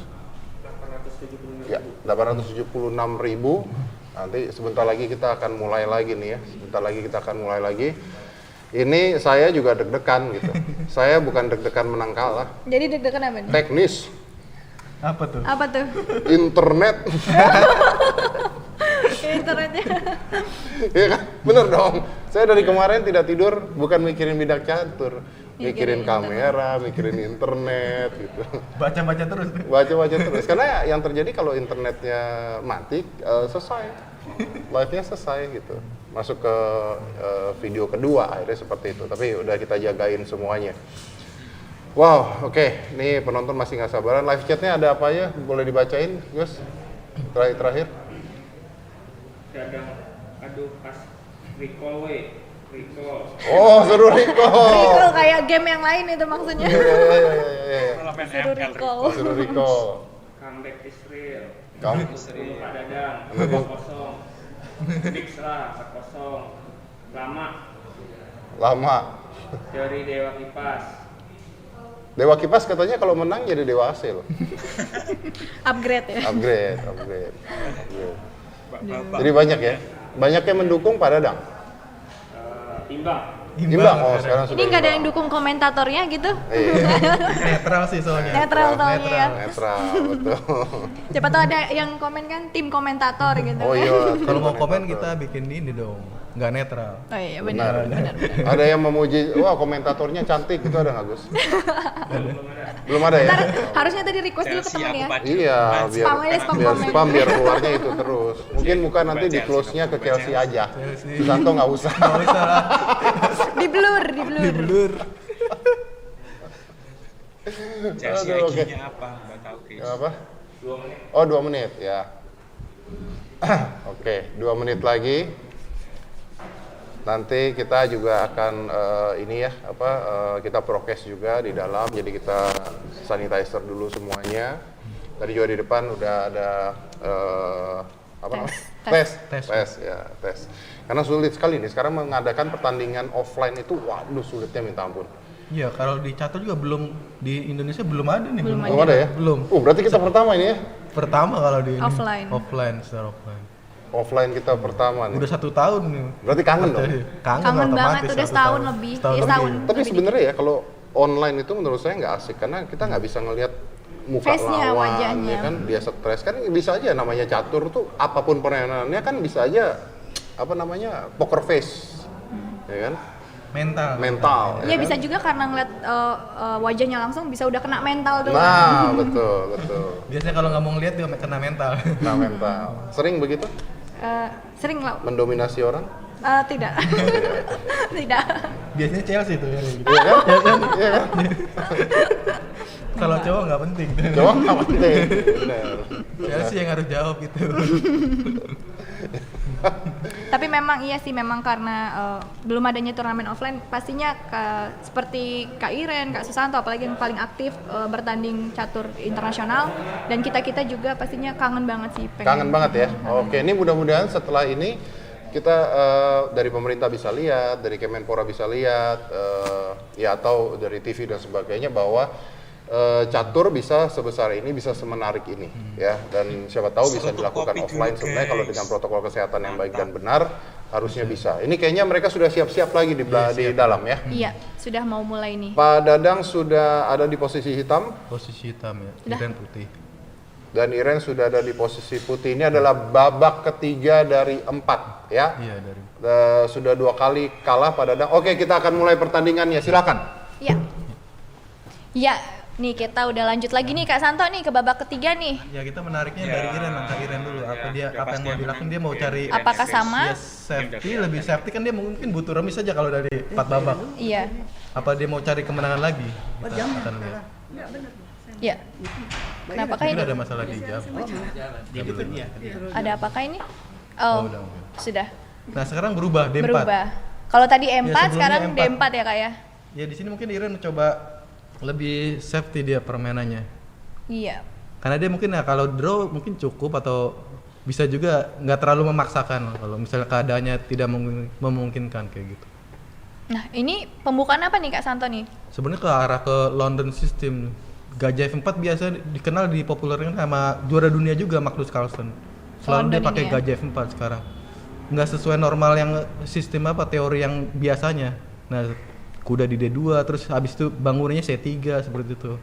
876.000. Ya, 876.000. Nanti sebentar lagi kita akan mulai lagi nih ya. Sebentar lagi kita akan mulai lagi. Ini saya juga deg-degan gitu. Saya bukan deg-degan menang kalah, Jadi deg-degan apa nih? teknis, Apa tuh? Apa tuh? internet. Internetnya. Iya kan? Bener dong. Saya dari kemarin tidak tidur bukan mikirin bidak catur, mikirin Mikirin kamera, mikirin internet gitu. Baca-baca terus. Baca-baca terus. Karena yang terjadi kalau internetnya mati, selesai. Live-nya selesai gitu. Masuk ke video kedua akhirnya seperti itu. Tapi udah kita jagain semuanya. Wow, oke. Nih penonton masih nggak sabaran. Live chatnya ada apa ya? Boleh dibacain, Gus? Terakhir. Dadang, aduh pas recall recall. Oh, suruh recall. Recall kayak game yang lain itu maksudnya. Iya. Kalau main Suruh ML, recall. Suruh recall. Comeback Israel. Kamu Pak Dadang, 2-0. Fix lah, 4-0. lama. Dari Dewa Kipas. Dewa Kipas katanya kalau menang jadi Dewa AC loh. Upgrade ya. Upgrade. Jadi banyak ya. Banyak yang mendukung Pak Dadang. Imbang. Imbang. Oh, sekarang sudah Ini nggak ada imbang. yang dukung komentatornya gitu? Iya, Netral sih soalnya. Netral soalnya ya. netral, betul. Siapa tahu ada yang komen kan tim komentator gitu. Oh kan. iya. Kalau mau komen kita bikin ini dong, nggak netral. Oh iya Benar. benar. Ada yang memuji, wah komentatornya cantik, itu ada nggak Gus? Belum ada ya? Ntar harusnya tadi request dulu ke Chelsea temen aku ya. baca. Iya, biar Spam aja, spam biar komen. spam biar keluarnya itu terus. Mungkin bukan nanti di close-nya ke Chelsea aja. Santo nggak usah. Nggak usah lah. Di blur. Blur. Chelsea Aduh, oke. IQ-nya apa? Nggak tahu, Chris. Apa? 2 menit. Oh, 2 menit ya. Oke, 2 menit lagi. Nanti kita juga akan kita prokes juga di dalam, jadi kita sanitizer dulu semuanya. Tadi juga di depan udah ada tes. Karena sulit sekali nih sekarang mengadakan pertandingan offline itu, waduh sulitnya minta ampun. Iya, kalau di catur juga belum, di Indonesia belum ada nih. Belum Belum ada ya? Belum. Berarti kita pertama ini ya? Pertama kalau di ini. Offline. Secara offline. Offline kita pertama nih. Udah 1 tahun nih. Berarti kangen dong. Kangen banget, otomatis udah 1 setahun tahun. lebih. Setahun Ya, lebih. setahun. Tapi sebenarnya ya kalau online itu menurut saya nggak asik karena kita nggak bisa ngelihat muka Face-nya, lawan, wajahnya. ya kan dia stres kan bisa aja namanya catur tuh apapun permainannya kan bisa aja poker face, ya kan mental. Iya ya bisa kan? juga karena ngeliat wajahnya langsung bisa udah kena mental tuh. Nah betul. Biasanya kalau nggak mau ngeliat dia kena mental. Nah mental. Sering begitu Sering lah. mendominasi orang? Tidak. Tidak. Biasanya Chelsea tuh ya. Gitu. Iya kan? Iya kan? Kalau cowok nggak penting. Cowok nggak penting. Bener. Chelsea yang harus jawab itu. Tapi memang iya sih, memang karena belum adanya turnamen offline, pastinya seperti Kak Iren, Kak Susanto, apalagi yang paling aktif bertanding catur internasional, dan kita juga pastinya kangen banget sih. Kangen banget ya. Oke, ini mudah-mudahan setelah ini kita dari pemerintah bisa lihat, dari Kemenpora bisa lihat, ya atau dari TV dan sebagainya bahwa catur bisa sebesar ini, bisa semenarik ini, ya, dan siapa tahu bisa dilakukan offline sebenarnya kalau dengan protokol kesehatan yang baik dan benar harusnya bisa. Ini kayaknya mereka sudah siap-siap lagi di dalam ya. Iya, sudah mau mulai nih. Pak Dadang sudah ada di posisi hitam. Posisi hitam ya, Iren putih. Dan Iren sudah ada di posisi putih. Ini adalah babak ketiga dari 4 ya. Iya, dari. Sudah 2 kali kalah Pak Dadang. Oke, kita akan mulai pertandingannya. Silakan. Iya. Iya. Nih kita udah lanjut lagi nih Kak Santo nih ke babak ketiga nih. Ya kita menariknya dari Iren, langkah Iren dulu. Apa yang mau dilakukan, dia mau cari apakah sama? Ya, safety, lebih safety kan dia mungkin butuh remis saja kalau dari 4 babak. Iya. Apa dia mau cari kemenangan lagi? Kita akan lihat. Iya. Kenapakah ini? Ada masalah di jam. Ada apakah ini? Oh, udah. sudah. Nah sekarang berubah D4. Berubah. Kalau tadi E4, Ya, sekarang sebelumnya D4 ya Kak ya? Ya di sini mungkin Iren mencoba lebih safety dia permainannya. Iya. Karena dia mungkin ya kalau draw mungkin cukup, atau bisa juga nggak terlalu memaksakan kalau misalnya keadaannya tidak memungkinkan kayak gitu. Nah ini pembukaan apa nih Kak Santo nih? Sebenarnya ke arah ke London System. Gajah F4 biasa dikenal dipopulerkan sama juara dunia juga, Magnus Carlsen. Selalu dia pakai Gajah F4 sekarang. Nggak sesuai normal yang sistem teori yang biasanya. Nah, kuda di D2, terus habis itu bangunannya C3 seperti itu.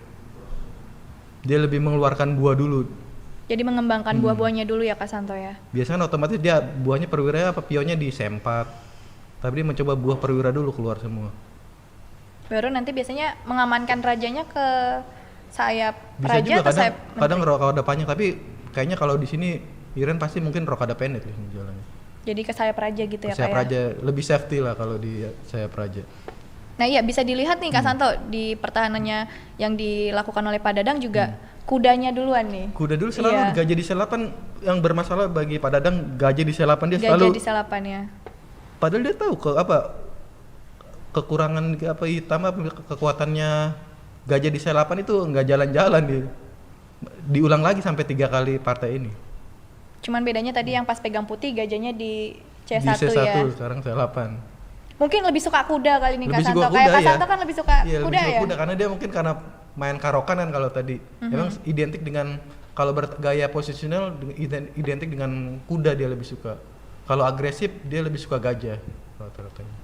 Dia lebih mengeluarkan buah dulu. Jadi mengembangkan buah-buahnya dulu ya Kak Santo ya? Biasanya otomatis dia buahnya perwira pionnya di C4. Tapi dia mencoba buah perwira dulu keluar semua. Baru nanti biasanya mengamankan rajanya ke sayap Bisa raja juga, atau sayap kadang rokada panjang, tapi kayaknya kalau di sini Iren pasti mungkin rokada pendek di sini jalannya. Jadi ke sayap raja gitu ya Kak Sayap ya? raja lebih safety lah kalau di sayap raja. Nah iya, bisa dilihat nih Kak Santo di pertahanannya yang dilakukan oleh Pak Dadang juga kudanya duluan nih. Kuda dulu selalu gajah di C8 yang bermasalah bagi Pak Dadang. Gajah di C8 dia selalu di C8 ya. Padahal dia tahu kekurangan hitam kekuatannya gajah di C8 itu nggak jalan-jalan dia. Diulang lagi sampai 3 kali partai ini. Cuman bedanya tadi yang pas pegang putih gajahnya di C1, di C1 ya. Sekarang C8. Mungkin lebih suka kuda kali ini Kak Lebih Santo. suka Kayak kuda, Kak ya. Santo kan lebih suka Iya, kuda lebih suka ya. kuda karena dia mungkin karena main karokan kan kalau tadi. Memang identik dengan kalau bergaya posisional identik dengan kuda dia lebih suka. Kalau agresif dia lebih suka gajah rata-ratanya.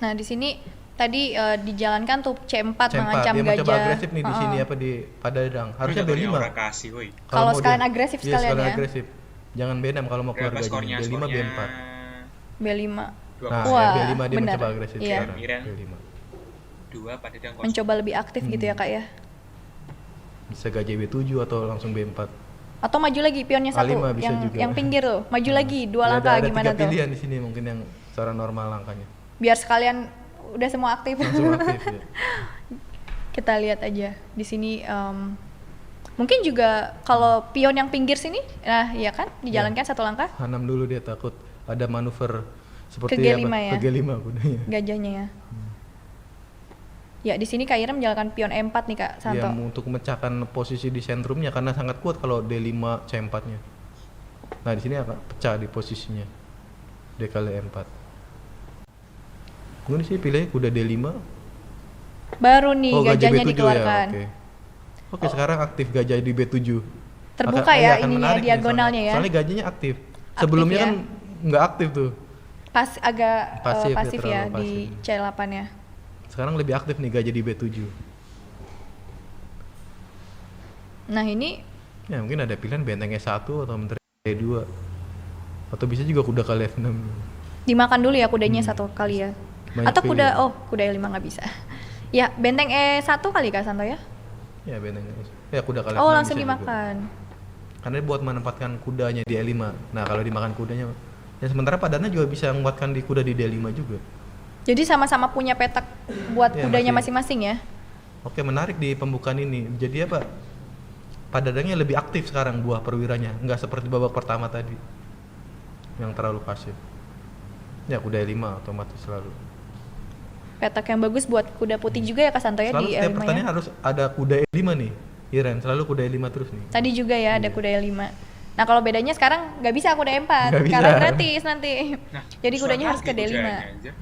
Nah, di sini tadi dijalankan tuh C4 mengancam dia gajah. mencoba agresif nih di sini di Padadang. Harusnya B5. Kalau sekalian agresif Iya, sekalian sekalian ya. agresif. Jangan B6 kalau mau keluar gajah. B5 B4. B5. Nah, Wah, B5 dia benar. mencoba agresif Iya. sekarang. B5. Mencoba lebih aktif gitu ya Kak ya. Bisa gajah B7 atau langsung B4. Atau maju lagi pionnya satu A5 bisa juga. yang pinggir tuh. Maju lagi 2 Ya, langkah ada gimana 3 tuh? pilihan di sini mungkin yang secara normal langkahnya. Biar sekalian udah semua aktif. Langsung aktif ya. Kita lihat aja di sini mungkin juga kalau pion yang pinggir sini, nah iya kan dijalankan satu langkah. Hanam dulu dia takut ada manuver seperti Ke G5 ya? Ke G5 kudanya. Gajahnya ya. Ya di sini Kak Ira menjalankan pion E4 nih Kak Santo. Ya, untuk memecahkan posisi di sentrumnya karena sangat kuat kalau D5 C4-nya. Nah, di sini akan pecah di posisinya. D kali E4. Kemudian sih pilihnya kuda D5. Baru nih gajah gajahnya B7 dikeluarkan. Ya, Oke, sekarang aktif gajah di B7. Terbuka ya akan ininya menarik nih diagonalnya ya. Soalnya gajahnya aktif. Sebelumnya ya? kan nggak aktif tuh. Agak pasif ya terlalu di C8 ya. Sekarang lebih aktif nih gajah di B7. Nah ini Ya mungkin ada pilihan benteng E1 atau menteri E2. Atau bisa juga kuda kali F6. dimakan dulu ya kudanya satu kali ya. Banyak Atau kuda, pilihan. kuda E5 nggak bisa. Ya benteng E1 kali Kak Santo ya. Ya benteng E1. Ya kuda kali Oh F6 langsung bisa dimakan. juga. Karena dia buat menempatkan kudanya di E5. Nah kalau dimakan kudanya, ya sementara Padana juga bisa menguatkan di kuda di D5 juga. Jadi sama-sama punya petak buat Ya, kudanya masing-masing ya. Oke, menarik di pembukaan ini. Jadi apa? Pak Dadangnya lebih aktif sekarang buah perwiranya, nggak seperti babak pertama tadi yang terlalu pasif. Ya kuda E5 otomatis selalu. Petak yang bagus buat kuda putih juga ya Kak Santo ya Selalu di setiap E5 pertandingan ya. harus ada kuda E5 nih. Iren selalu kuda E5 terus nih. Tadi juga ya ada kuda E5. Nah kalau bedanya sekarang nggak bisa kuda E4 Nggak bisa. karena gratis nanti. Nah, Jadi kudanya harus ke soalnya D5. kudanya aja.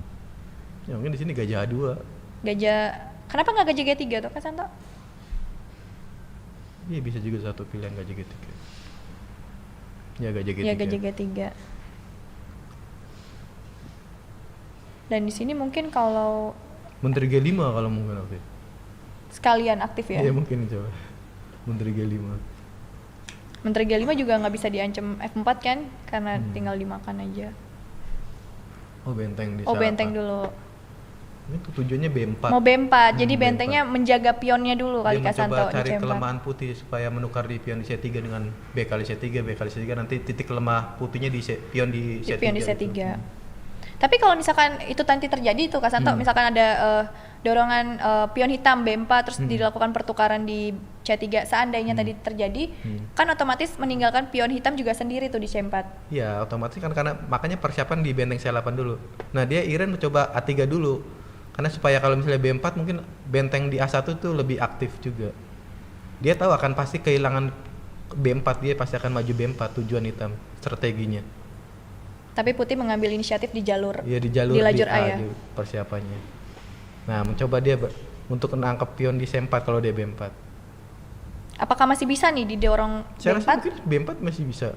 Ya mungkin di sini gajah A2. Gajah, kenapa nggak gajah G3 tuh Kak Santo? Iya bisa juga satu pilihan gajah G3. Ya gajah G3. Ya gajah G3. Dan di sini mungkin kalau Menteri G5 kalau mungkin oke. sekalian aktif ya. Iya mungkin coba. Menteri G5. Menteri G5 juga nggak bisa diancam F4 kan karena tinggal dimakan aja. Oh benteng di Oh sana, benteng Pak. dulu. Ini tuh tujuannya B4. Mau B4, jadi B4. bentengnya menjaga pionnya dulu kali Dia Kak Santo mencoba di cari C4. kelemahan putih supaya menukar di pion di C3 dengan B kali C3, B kali C3 nanti titik lemah putihnya di pion di Di C3. pion di C3. gitu. Tapi kalau misalkan itu nanti terjadi tuh Kak Santo, misalkan ada dorongan pion hitam B4 terus dilakukan pertukaran di C3 seandainya tadi terjadi, kan otomatis meninggalkan pion hitam juga sendiri tuh di C4. Iya, otomatis kan karena makanya persiapan di benteng C8 dulu. Nah, dia Iren mencoba A3 dulu. Karena supaya kalau misalnya B4 mungkin benteng di A1 tuh lebih aktif juga. Dia tahu akan pasti kehilangan B4, dia pasti akan maju B4 tujuan hitam strateginya. Tapi putih mengambil inisiatif di jalur Iya di jalur lajur A A ya. di persiapannya. Nah, mencoba dia untuk menangkap pion di C4 kalau dia B4. Apakah masih bisa nih didorong Saya B4? rasa mungkin B4 masih bisa.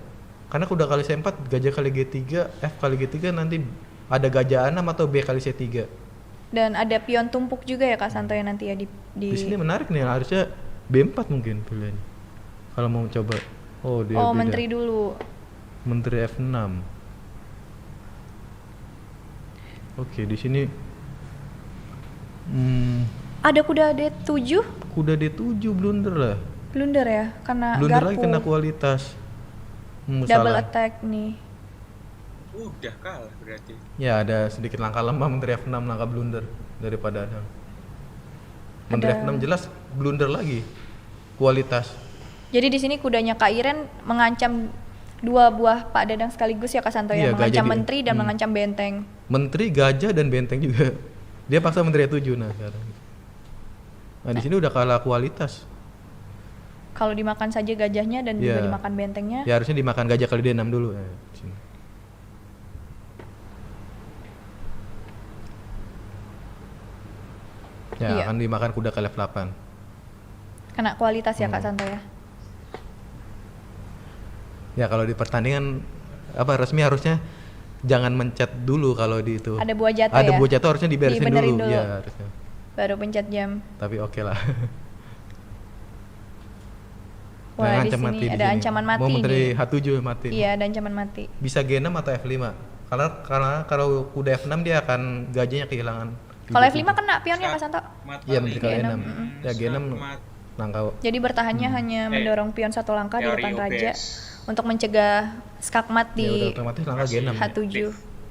Karena kuda kali C4, gajah kali G3, F kali G3 nanti ada gajah A6 atau B kali C3. Dan ada pion tumpuk juga ya Kak Santo ya nanti ya di Di sini menarik nih, harusnya B4 mungkin pilihannya. Kalau mau coba. Oh, dia Oh, beda. menteri dulu. Menteri F6. Oke, di sini Ada kuda D7, kuda D7 blunder lah. blunder ya karena Blunder garpu. lagi kena kualitas. Double Salah. attack nih. Udah kalah berarti. Ya, ada sedikit langkah lemah Menteri F6 langkah blunder daripada Dadang. Menteri Ada- F6 jelas blunder lagi. Kualitas. Jadi di sini kudanya Kak Iren mengancam dua buah Pak Dadang sekaligus ya Kak Santo Iya, ya, mengancam gajah menteri dan mengancam benteng. Menteri, gajah dan benteng juga. Dia paksa Menteri E7 nah sekarang. Nah, di sini udah kalah kualitas. Kalau dimakan saja gajahnya dan juga Iya. dimakan bentengnya. Ya harusnya dimakan gajah kali D6 dulu. Di sini. Ya, Iya. akan dimakan kuda kali F8. Kena kualitas ya Kak Santo ya. Ya, kalau di pertandingan resmi harusnya jangan mencet dulu kalau di itu. Ada buah jatuh Ada ya? buah jatuh harusnya diberesin Dibenerin dulu. dulu. Ya, harusnya. Baru pencet jam. Tapi oke lah. Wah, di ngancam sini di ada sini. ancaman mati Mau Menteri nih. H7 mati. Iya, ada ancaman mati. Bisa G6 atau F5. Karena kalau kuda F6 dia akan gajahnya kehilangan. Kalau F5 kena pionnya Kak Santo. Iya, Menteri kali G6, E6. Ya G6 langkah. Jadi bertahannya hanya mendorong pion satu langkah di teori depan raja UBS. untuk mencegah skakmat Ya udah di otomatis langkah G6. H7.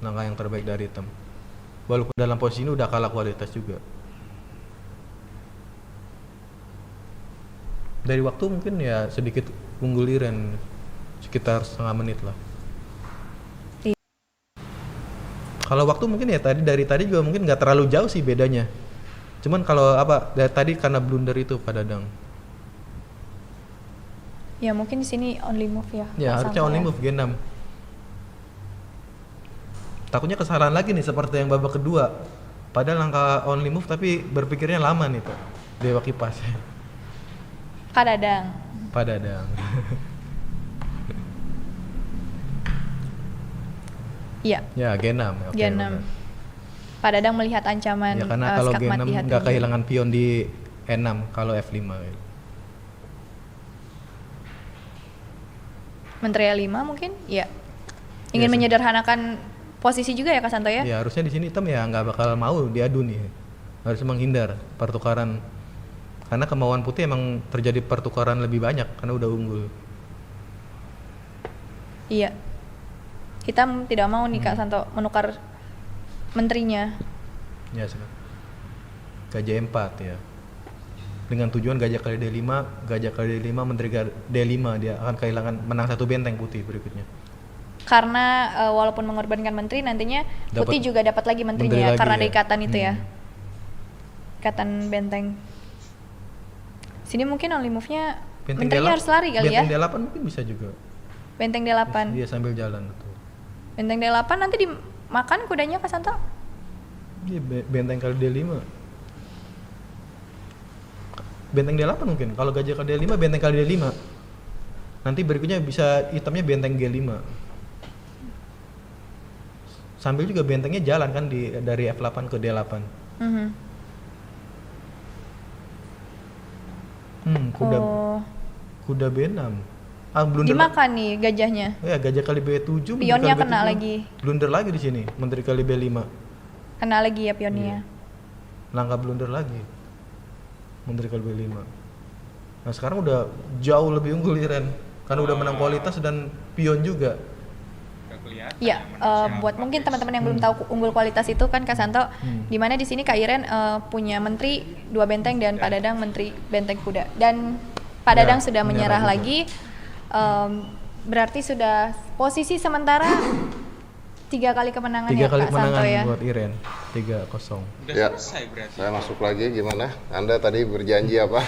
Langkah yang terbaik dari hitam. Walaupun dalam posisi ini udah kalah kualitas juga. Dari waktu mungkin ya sedikit unggul Iren, sekitar setengah menit lah. Iya. Kalau waktu mungkin ya dari tadi juga mungkin nggak terlalu jauh sih bedanya. Cuman kalau dari tadi karena blunder itu Pak Dadang. Ya mungkin di sini only move ya. Ya Kak harusnya Santo only ya. move G6. Takutnya kesalahan lagi nih seperti yang babak kedua. Padahal langkah only move tapi berpikirnya lama nih Pak. Dewa Kipas. Kak Dadang. Pak Dadang. Iya, Ya G6. Oke, G6. benar. Pak Dadang melihat ancaman Ya karena kalau skakmat G6 di hati. nggak kehilangan pion di E6 kalau F5. Menteri A5 mungkin? Iya. Ingin Iya, menyederhanakan posisi juga ya Kak Santo ya? Ya harusnya di sini hitam ya nggak bakal mau diadu nih. Harus menghindar pertukaran. Karena kemauan putih emang terjadi pertukaran lebih banyak karena udah unggul. Iya. Hitam tidak mau nih Kak Santo menukar menterinya. Ya sudah. Gajah 4 ya. dengan tujuan gajah kali D5, gajah kali D5, menteri D5, dia akan kehilangan menang 1 benteng putih berikutnya. Karena walaupun mengorbankan menteri, nantinya putih juga dapat lagi menterinya menteri karena lagi, ada ikatan itu ya. Ikatan benteng. Sini mungkin only move-nya menterinya harus lari kali ya. Benteng D8 mungkin bisa juga. Benteng D8. Dia sambil jalan betul. Benteng D8 nanti dimakan kudanya Kak Santo? Iya, benteng kali D5. Benteng D8 mungkin. Kalau gajah kali D5, benteng kali D5. Nanti berikutnya bisa hitamnya benteng G5. Sambil juga bentengnya jalan kan dari F8 ke D8. Kuda B6. Blunder dimakan nih gajahnya. Ya, gajah kali B7. Pionnya kali kena B7. lagi. Blunder lagi di sini. Menteri kali B5. Kena lagi ya pionnya. Langkah blunder lagi. Menteri kali B5. Nah sekarang udah jauh lebih unggul Iren. Karena udah menang kualitas dan pion juga. Iya, buat mungkin teman-teman yang belum tahu unggul kualitas itu kan Kak Santo, di mana di sini Kak Iren punya menteri 2 benteng dan Pak Dadang menteri benteng kuda. Dan Pak Dadang sudah menyerah lagi. Berarti sudah posisi sementara 3 kali kemenangan 3 ya kali Kak Santo ya. buat Iren. 3-0. Udah Ya, selesai berarti. saya masuk lagi gimana? Anda tadi berjanji apa?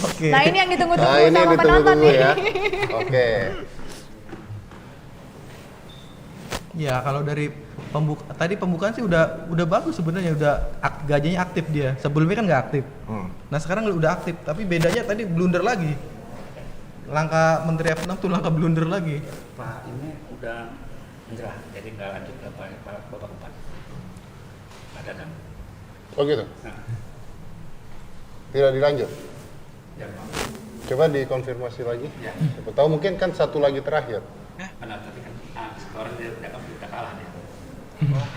Oke. Nah ini yang ditunggu-tunggu Nah, ini sama penonton ditunggu-tunggu nih. ya. Oke. Ya kalau dari pembukaan sih udah bagus sebenarnya, gajahnya aktif dia. Sebelumnya kan nggak aktif. Nah sekarang udah aktif, tapi bedanya tadi blunder lagi. Langkah menteri F6 tuh langkah blunder lagi. Pak ini udah menyerah, jadi nggak lanjut ke babak 4. Pak Dadang. Oh gitu. Nah, Tidak dilanjut. ya Pak. Coba dikonfirmasi lagi. Ya. Siapa tahu mungkin kan satu lagi terakhir. Karena tadi kan skornya dia udah kalah dia.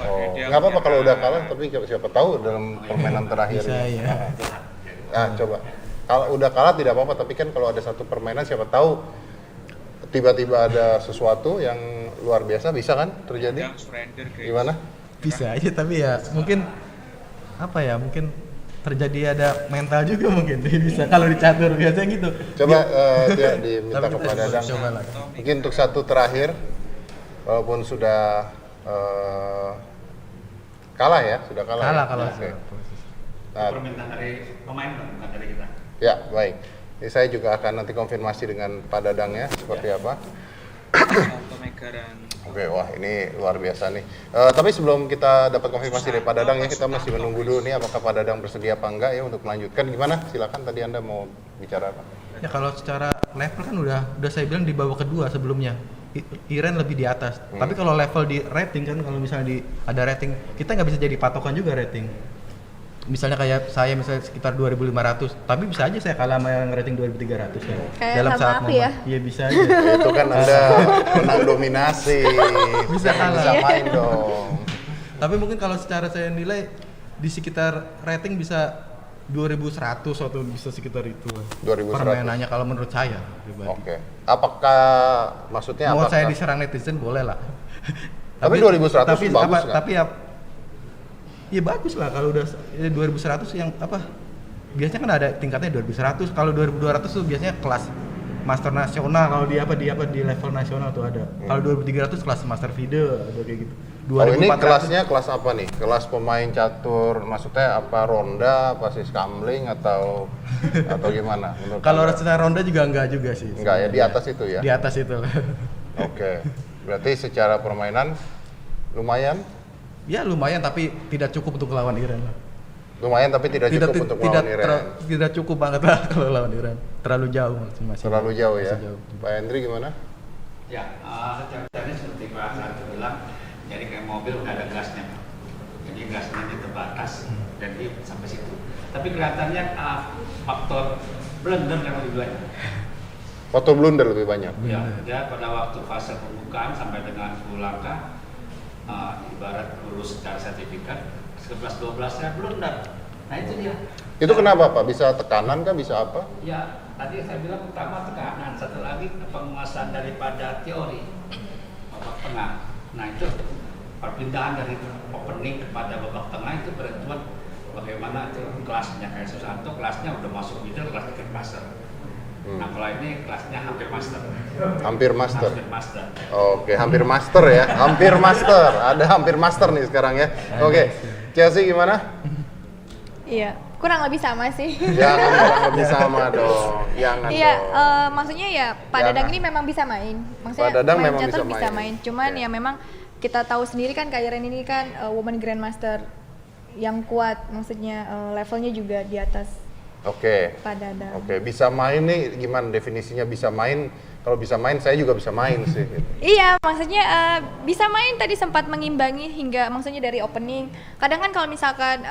Oh, nggak apa-apa kalau udah kalah, tapi siapa tahu dalam permainan terakhir. Bisa ini. ya. Coba. Kalau udah kalah tidak apa-apa, tapi kan kalau ada satu permainan siapa tahu tiba-tiba ada sesuatu yang luar biasa, bisa kan terjadi? Gimana? Bisa aja, tapi ya mungkin mungkin terjadi ada mental juga mungkin bisa kalau dicatur biasanya gitu. Coba dia diminta Tapi kepada Dadang. coba lah. Mungkin untuk satu terakhir, walaupun sudah kalah ya, sudah kalah. Kalah ya? kalau Oke. Itu permintaan dari pemain bukan dari kita. Ya, baik. Jadi saya juga akan nanti konfirmasi dengan Pak Dadang ya, seperti apa. Oke, wah ini luar biasa nih. Tapi sebelum kita dapat konfirmasi dari Pak Dadang ya, kita masih menunggu dulu nih apakah Pak Dadang bersedia apa enggak ya untuk melanjutkan. Gimana? Silakan, tadi Anda mau bicara apa? Ya kalau secara level kan udah saya bilang di babak kedua sebelumnya. Iren lebih di atas. Tapi kalau level di rating kan, kalau misalnya ada rating, kita nggak bisa jadi patokan juga rating. Misalnya kayak saya misalnya sekitar 2.500, tapi bisa aja saya kalah sama yang rating 2.300 ya. Kayak dalam sama saat aku momen. ya? Iya bisa aja. Itu kan Anda menang dominasi. Bisa kalah. Bisa main dong. Tapi mungkin kalau secara saya nilai di sekitar rating bisa 2.100 atau bisa sekitar itu. 2.100. Permainannya kalau menurut saya pribadi. Oke. Apakah maksudnya Mau apakah saya diserang netizen boleh lah. Tapi 2.100 bagus nggak? Tapi ya bagus lah kalau udah 2.100 yang biasanya kan ada tingkatnya 2.100. Kalau 2.200 tuh biasanya kelas master nasional, kalau di level nasional tuh ada. Kalau 2.300 kelas master video ada kayak gitu. Kalau ini kelasnya kelas apa nih? Kelas pemain catur, maksudnya apa, ronda, apa sih, scambling atau gimana? Kalau secara ronda juga enggak juga sih. Enggak ya, di atas itu ya? Di atas itu lah. Oke. Berarti secara permainan lumayan? Ya lumayan, tapi tidak cukup untuk lawan Iran lah. Lumayan tapi tidak cukup untuk melawan Iran. Tidak cukup banget lah kalau lawan Iran. Terlalu jauh masih. Terlalu jauh ya. Jauh. Pak Hendri gimana? Ya, secara teknis seperti Pak Sarto bilang, jadi kayak mobil nggak ada gasnya, jadi gasnya di terbatas dan dia sampai situ. Tapi kelihatannya faktor blunder yang lebih banyak. Faktor blunder lebih banyak. Ya, dia pada waktu fase pembukaan sampai dengan 10 langkah, ibarat lulus secara sertifikat, 11-12-nya blunder. Nah itu dia. Itu kenapa Pak? Bisa tekanan kah? Bisa apa? Ya, tadi saya bilang pertama tekanan, satu lagi penguasaan daripada teori babak tengah. Nah itu perpindahan dari opening kepada babak tengah itu bertujuan bagaimana tuh kelasnya kayak Susanto, kelasnya udah masuk middle, kelasnya ke master. Nah kalau ini kelasnya hampir master. Hampir master. Hampir master. Oke, hampir master ya. Hampir master. Ada hampir master nih sekarang ya. Oke. Chelsea gimana? Iya, kurang lebih sama sih. Jangan kurang lebih sama dong. Jangan Iya, dong. Maksudnya ya Pak Dadang ini memang bisa main. Maksudnya Pak Dadang main memang catur bisa bisa main. main. Cuman Iya. ya memang kita tahu sendiri kan Kak Iren ini kan Women Grandmaster yang kuat. Maksudnya levelnya juga di atas Oke. Pak Dadang. Oke, bisa main nih gimana definisinya bisa main? Kalau bisa main saya juga bisa main sih. Iya, maksudnya bisa main tadi sempat mengimbangi hingga maksudnya dari opening. Kadang kan kalau misalkan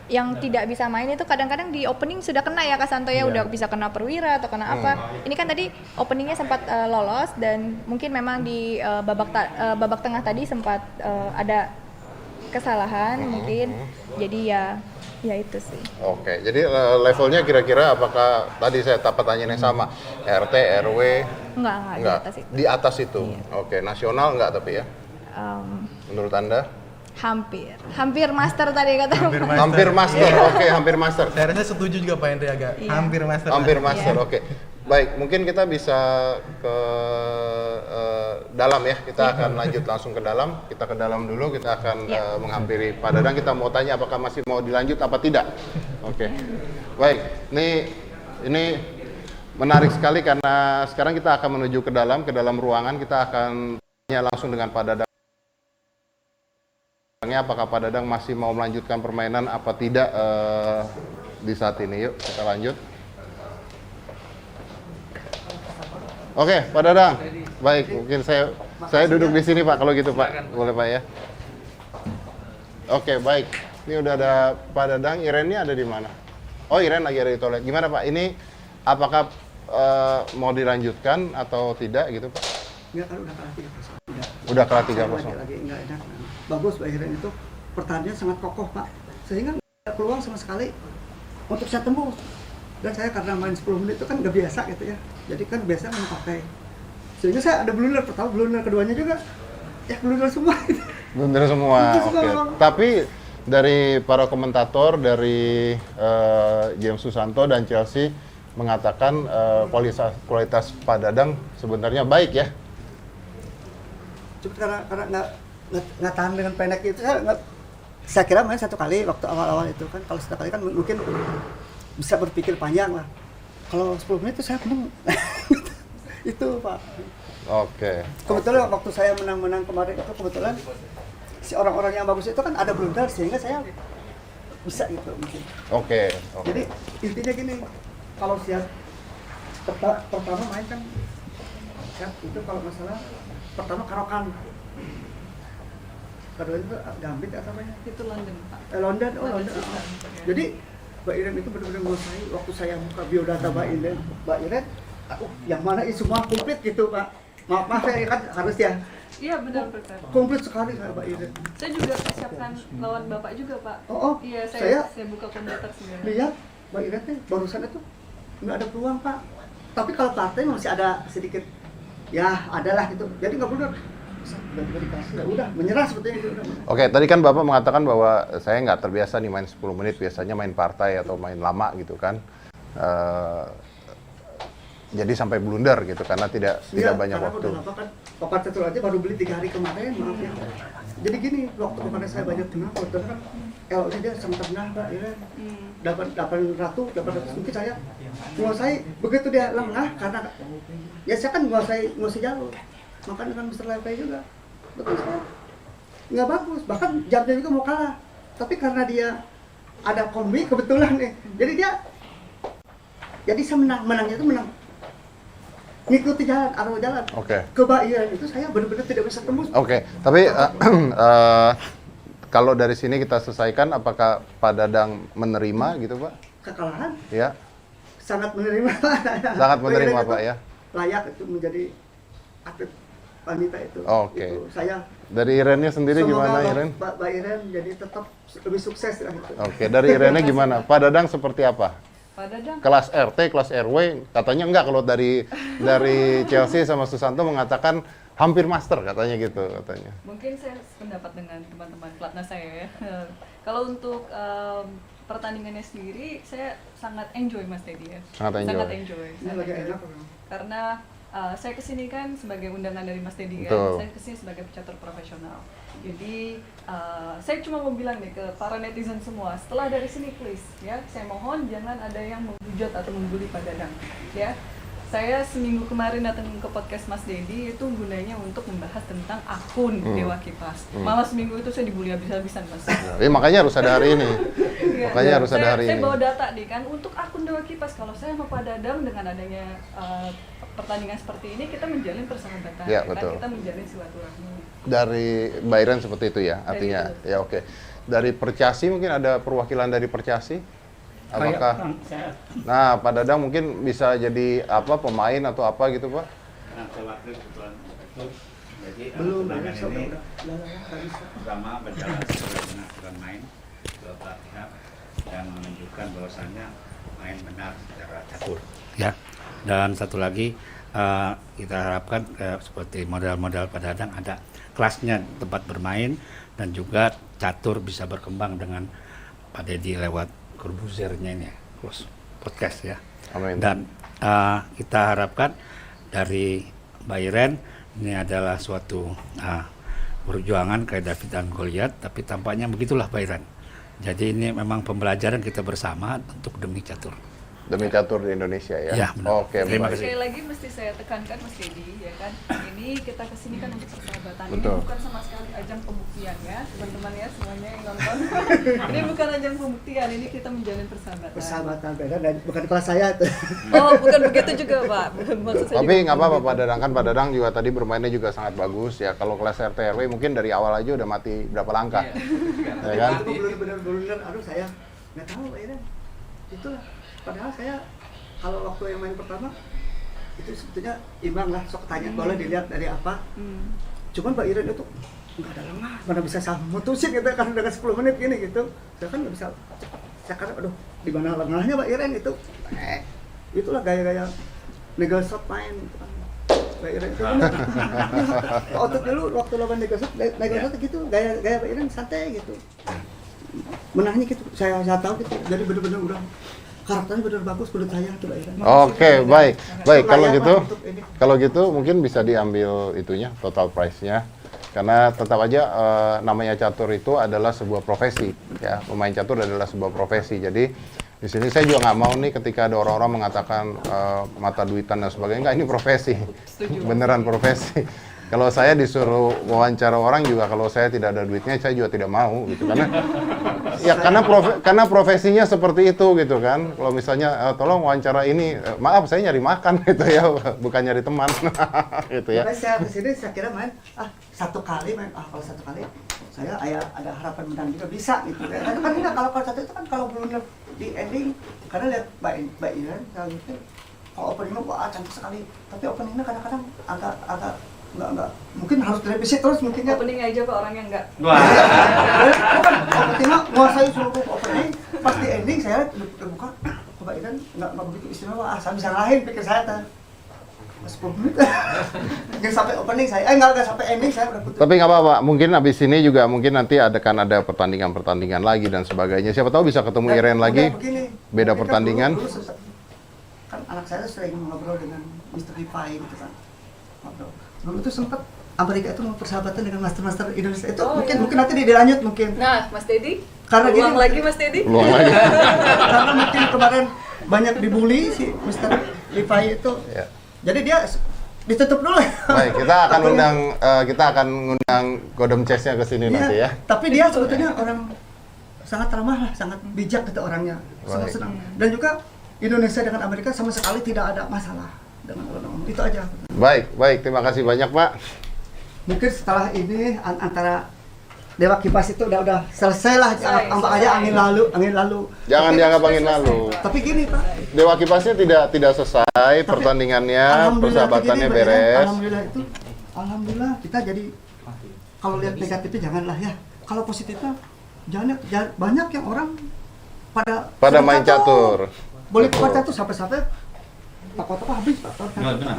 yang tidak bisa main itu kadang-kadang di opening sudah kena ya Kak Santo ya, udah bisa kena perwira atau kena apa. Ini kan tadi openingnya sempat lolos dan mungkin memang di babak tengah tadi sempat ada kesalahan mungkin. Jadi ya itu sih. Oke, jadi levelnya kira-kira apakah tadi saya pertanyaan yang sama? RT, RW? Enggak, di atas itu. Di atas itu. Iya. Oke, nasional enggak tapi ya? Menurut Anda? Hampir master tadi kata. Hampir master. Oke, hampir master. Saya rasa setuju juga Pak Hendri agak Iya. hampir master. Hampir master. Iya. Oke. Baik, mungkin kita bisa ke dalam ya. Kita akan lanjut langsung ke dalam. Kita ke dalam dulu. Kita akan menghampiri Pak Dadang. Kita mau tanya apakah masih mau dilanjut apa tidak. Oke. Baik. Ini menarik sekali karena sekarang kita akan menuju ke dalam ruangan. Kita akan tanya langsung dengan Pak Dadang. Apakah Pak Dadang masih mau melanjutkan permainan apa tidak di saat ini. Yuk kita lanjut. Oke, Pak Dadang. Baik, mungkin saya duduk di sini Pak kalau gitu Pak. Boleh Pak ya? Oke, baik. Ini udah ada Pak Dadang. Iren ini ada di mana? Oh, Iren lagi ada di toilet. Gimana Pak? Ini apakah mau dilanjutkan atau tidak gitu Pak? Enggak, kan udah kalah 3-0. Udah kalah 3-0. Lagi enggak enak. Bagus Pak Iren itu pertahanannya sangat kokoh Pak. Sehingga nggak peluang sama sekali untuk saya tembus. Dan saya karena main 10 menit itu kan nggak biasa gitu ya. Jadi kan biasa main pakai. Sehingga saya ada blunder pertama, blunder keduanya juga ya blunder semua. Blunder semua. Blunder semua, Oke. Bang. Tapi dari para komentator dari James Susanto dan Chelsea mengatakan kualitas Pak Dadang sebenarnya baik ya. Cuma karena nggak tahan dengan pendek itu saya kira main satu kali waktu awal-awal itu kan, kalau satu kali kan mungkin bisa berpikir panjang lah. Kalau 10 menit itu saya menang. Itu Pak. Oke. Kebetulan waktu saya menang kemarin itu kebetulan si orang-orang yang bagus itu kan ada blunder sehingga saya bisa gitu mungkin. Oke. Jadi intinya gini, kalau siap pertama main kan siap itu kalau masalah pertama karokan. Kedua itu gambit atau apa ya? Itu London, Pak. London. Jadi Mbak Iren itu benar-benar menguasai. Waktu saya buka biodata Mbak Iren, yang mana ini semua komplit gitu Pak. Maaf saya kan harus ya. Iya benar. Komplit sekali Mbak Iren. Saya juga persiapkan lawan Bapak juga Pak. Oh, Iya, saya saya buka komputer segala. lihat Mbak Iren tuh barusan itu nggak ada peluang Pak. Tapi kalau partai masih ada sedikit, ya adalah gitu. Jadi nggak benar. Udah dikasih, udah menyerah sebetulnya itu. Oke, tadi kan Bapak mengatakan bahwa saya nggak terbiasa nih main 10 menit, biasanya main partai atau main lama gitu kan. Jadi sampai blunder gitu karena tidak banyak waktu. Kan Bapak Catur aja baru beli 3 hari kemarin, maaf ya. Jadi gini, waktu kemarin saya banyak tenang, kebetulan kan LO-nya dia sangat tenang Mbak Iren. Dapat 800 mungkin saya menguasai, begitu dia lengah karena ya saya kan menguasai jalur. Makan dengan Mr. Lepe juga, betul saya nggak bagus, bahkan jamnya juga mau kalah. Tapi karena dia ada kombi kebetulan nih, jadi saya menangnya itu menang ngikuti arah jalan. Oke. Kebaikan itu saya benar-benar tidak bisa tembus. Oke, tapi kalau dari sini kita selesaikan, apakah Pak Dadang menerima gitu Pak? Kekalahan? Ya. Sangat menerima. Sangat menerima Pak ya. Layak itu menjadi atlet wanita itu. Oke. Itu saya. Dari Irennya sendiri gimana Iren? Mbak Iren jadi tetap lebih sukses lah itu. Oke, dari Irennya gimana? Pak Dadang seperti apa? Pak Dadang. kelas RT, kelas RW, katanya enggak kalau dari Chelsea sama Susanto mengatakan hampir master katanya gitu katanya. Mungkin saya sependapat dengan teman-teman pelatnas saya ya. Kalau untuk pertandingannya sendiri, saya sangat enjoy Mas Teddy ya. Sangat enjoy. Ini lagi enak. Karena saya kesini kan sebagai undangan dari Mas Teddy kan. Betul. Saya kesini sebagai pecatur profesional. Jadi saya cuma mau bilang nih ke para netizen semua, setelah dari sini please ya, saya mohon jangan ada yang menghujat atau membuli Pak Dadang ya. Saya seminggu kemarin datang ke podcast Mas Dedi itu gunanya untuk membahas tentang akun Dewa Kipas. Malah seminggu itu saya dibully habis-habisan Mas. Ya, makanya harus ada hari ini. Iya. Makanya harus ada hari Saya ini. bawa data nih kan untuk akun Dewa Kipas. Kalau saya sama Pak Dadang dengan adanya pertandingan seperti ini kita menjalin persahabatan, Ya, kan? betul. Kita menjalin silaturahmi. Dari Bayern seperti itu ya, artinya. Dari itu. Ya oke. Dari Percasi mungkin ada perwakilan dari Percasi? Apakah? Nah, Pak Dadang mungkin bisa jadi apa pemain atau apa gitu, Pak? Karena waktu kebetulan itu, jadi Belum turnamen bisa, ini nggak bisa. pertama berjalan sesuai dengan aturan main dua belah pihak dan menunjukkan bahwasannya main benar secara catur. Ya. Dan satu lagi kita harapkan seperti model-model Pak Dadang ada kelasnya tempat bermain dan juga catur bisa berkembang dengan Pak Dedi lewat Corbuziernya ini, close podcast ya. Amin. Dan kita harapkan dari Bayern ini adalah suatu perjuangan kayak David dan Goliat, tapi tampaknya begitulah Bayern. Jadi ini memang pembelajaran kita bersama untuk demi catur. Demi catur di Indonesia ya. Ya, benar. Oke, Terima baik. kasih. Sekali lagi mesti saya tekankan Mas Dedi ya kan, ini kita kesini kan untuk persahabatan. Betul. Ini bukan sama sekali ajang pembuktian ya teman-teman ya semuanya yang nonton. Ini bukan ajang pembuktian, ini kita menjalin persahabatan. Persahabatan beda dan bukan kelas saya tuh. Oh bukan begitu juga Pak. Maksud saya Tapi juga nggak apa-apa bukan Pak Dadang, kan Pak Dadang juga tadi bermainnya juga sangat bagus ya. Kalau kelas RT RW mungkin dari awal aja udah mati berapa langkah. Ya kan? Itu benar-benar aduh saya nggak tahu ya. Itulah. Padahal saya kalau waktu yang main pertama itu sebetulnya imbang lah, sok tanya boleh dilihat dari apa. Cuman Mbak Iren itu nggak ada lengah, mana bisa saya mutusin gitu kan dengan 10 menit gini gitu. Saya kan nggak bisa saya kira aduh di mana lengahnya Mbak Iren itu. Itulah gaya-gaya legal shot main gitu kan. Mbak Iren itu benar. Otot dulu waktu lawan legal shot gitu gaya Mbak Iren santai gitu. Menangnya gitu saya tahu gitu. Jadi benar-benar udah karakternya benar bagus menurut saya tuh Mbak Iren. Oke, baik. Baik, kalau Layak gitu lah untuk ini. kalau gitu mungkin bisa diambil itunya total price-nya. Karena tetap aja namanya catur itu adalah sebuah profesi ya. Pemain catur adalah sebuah profesi. Jadi di sini saya juga nggak mau nih ketika ada orang-orang mengatakan mata duitan dan sebagainya. Enggak, ini profesi. Beneran profesi. Kalau saya disuruh wawancara orang juga kalau saya tidak ada duitnya saya juga tidak mau gitu karena profesinya seperti itu gitu kan. Kalau misalnya tolong wawancara ini maaf saya nyari makan gitu ya bukan nyari teman gitu ya. Makanya saya kesini saya kira main satu kali main kalau satu kali saya ada harapan menang juga bisa gitu ya. Kan enggak kalau satu itu kan kalau belum di ending karena lihat Mbak Iren kalau gitu kalau openingnya wah cantik sekali tapi openingnya kadang-kadang agak enggak mungkin harus direvisi terus mungkin ya. opening aja Pak orangnya enggak. Bukan openingnya menguasai seluruh opening pas di ending saya buka Mbak Iren enggak begitu istimewa saya bisa ngalahin pikir saya tuh 10 menit nggak sampai opening saya nggak sampai ending saya udah putus. Tapi nggak apa-apa, mungkin habis ini juga mungkin nanti ada pertandingan-pertandingan lagi dan sebagainya. Siapa tahu bisa ketemu Iren lagi. Begini, beda pertandingan. Dulu, kan anak saya sering ngobrol dengan Mr. Rifai gitu kan. Ngobrol. Dulu itu sempat Amerika itu mau persahabatan dengan master Indonesia itu mungkin nanti dilanjut mungkin. Nah, Mas Dedi, karena peluang lagi Mas Dedi. Karena mungkin kemarin banyak dibully si Mr. Rifai itu. Ya. Jadi dia ditutup dulu. Baik, kita akan ngundang Godom Chess-nya ke sini nanti ya. Tapi dia sebetulnya orang sangat ramah lah, sangat bijak gitu orangnya. Sangat senang. Dan juga Indonesia dengan Amerika sama sekali tidak ada masalah dengan orang. Itu aja. Baik, terima kasih banyak, Pak. Mungkin setelah ini antara Dewa Kipas itu udah selesai lah, anggap aja angin lalu. Jangan dianggap angin lalu. Tapi gini Pak, Dewa Kipasnya tidak selesai, pertandingannya, persahabatannya beres. Alhamdulillah kita jadi kalau lihat negatifnya janganlah ya. Kalau positifnya banyak yang orang pada main catur. boleh kebaca tuh sampai toko-toko habis Pak. Benar.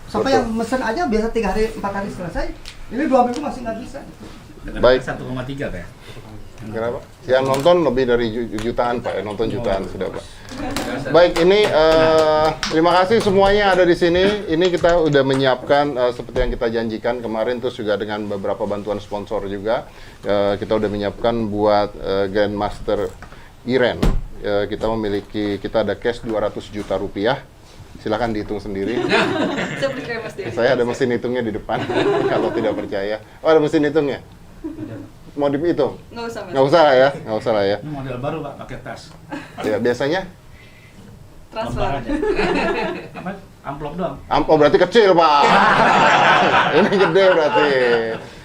Sampai yang mesen aja biasa 3 hari 4 hari selesai. Ini 2 minggu masih nggak bisa. Baik. 1,3 Pak. Kenapa? Yang nonton lebih dari jutaan Pak, ya nonton jutaan sudah Pak. Baik, ini terima kasih semuanya ada di sini. Ini kita udah menyiapkan seperti yang kita janjikan kemarin, terus juga dengan beberapa bantuan sponsor juga. Kita udah menyiapkan buat Grandmaster Iren. Kita ada cash 200 juta rupiah. Silakan dihitung sendiri. Saya ada mesin hitungnya di depan. Kalau tidak percaya. Oh, ada mesin hitungnya. Mau dihitung? Nggak usah lah ya. Ini model baru Pak, pakai tas. Ya, biasanya? Transfer. Apa? Amplop doang. Oh, berarti kecil, Pak. Ini gede berarti.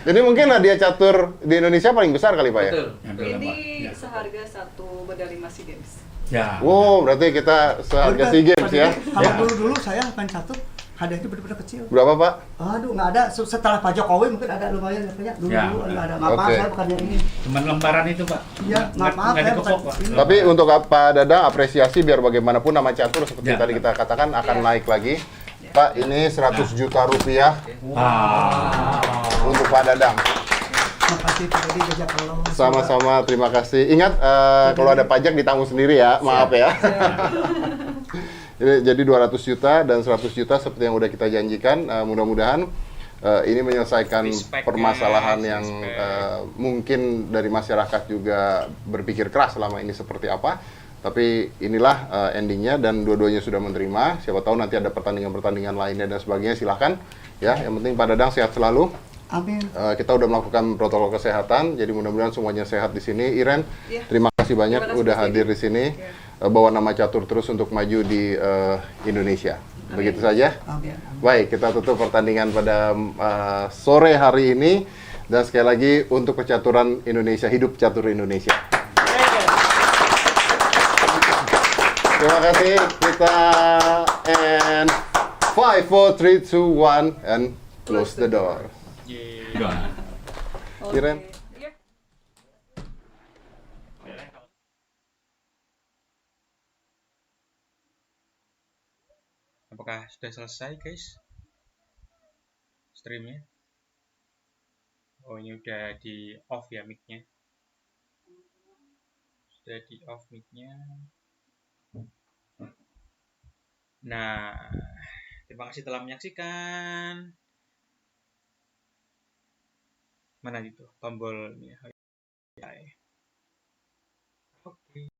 Ini mungkin hadiah catur di Indonesia paling besar kali, Pak ya? Betul. Ini seharga 1 medali SEA Games. Ya. Wow, berarti kita seharga SEA Games ya? Kalau dulu saya main catur, hadiahnya benar-benar kecil. Berapa, Pak? Aduh, nggak ada. Setelah Pak Jokowi mungkin ada lumayan katanya. Dulu nggak ada. Maaf, Oke. saya bukan yang ini. Cuman lembaran itu Pak. Iya, maaf, Nggak saya dikepok, bukan Pak. ini. Tapi untuk Pak Dadang apresiasi biar bagaimanapun nama catur seperti Ya. tadi kita katakan akan naik lagi. Pak, ini 100 juta rupiah untuk Pak Dadang. Makasih Pak Edi, jazakallah. Sama-sama, terima kasih. Ingat, kalau ada pajak ditanggung sendiri ya, maaf ya. Jadi 200 juta dan 100 juta seperti yang udah kita janjikan. Mudah-mudahan ini menyelesaikan permasalahan yang mungkin dari masyarakat juga berpikir keras selama ini seperti apa. Tapi inilah endingnya dan dua-duanya sudah menerima. Siapa tahu nanti ada pertandingan-pertandingan lainnya dan sebagainya, silahkan. Ya, yang penting Pak Dadang sehat selalu. Amin. Kita udah melakukan protokol kesehatan, jadi mudah-mudahan semuanya sehat di sini. Iren, terima kasih banyak Terima kasih, udah Mas hadir Dedi. di sini, bawa nama catur terus untuk maju di Indonesia. Begitu saja. Amin. Baik, kita tutup pertandingan pada sore hari ini dan sekali lagi untuk percaturan Indonesia, hidup catur Indonesia. Terima kasih. Kita and 5, 4, 3, 2, 1 and close the door. Iren. Iya. Apakah sudah selesai, guys? Streamnya? Oh, ini udah di off ya mic-nya. Sudah di off mic-nya. Nah, terima kasih telah menyaksikan. Mana gitu tombolnya? Oke.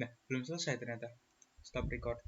Nah, belum selesai ternyata. Stop record.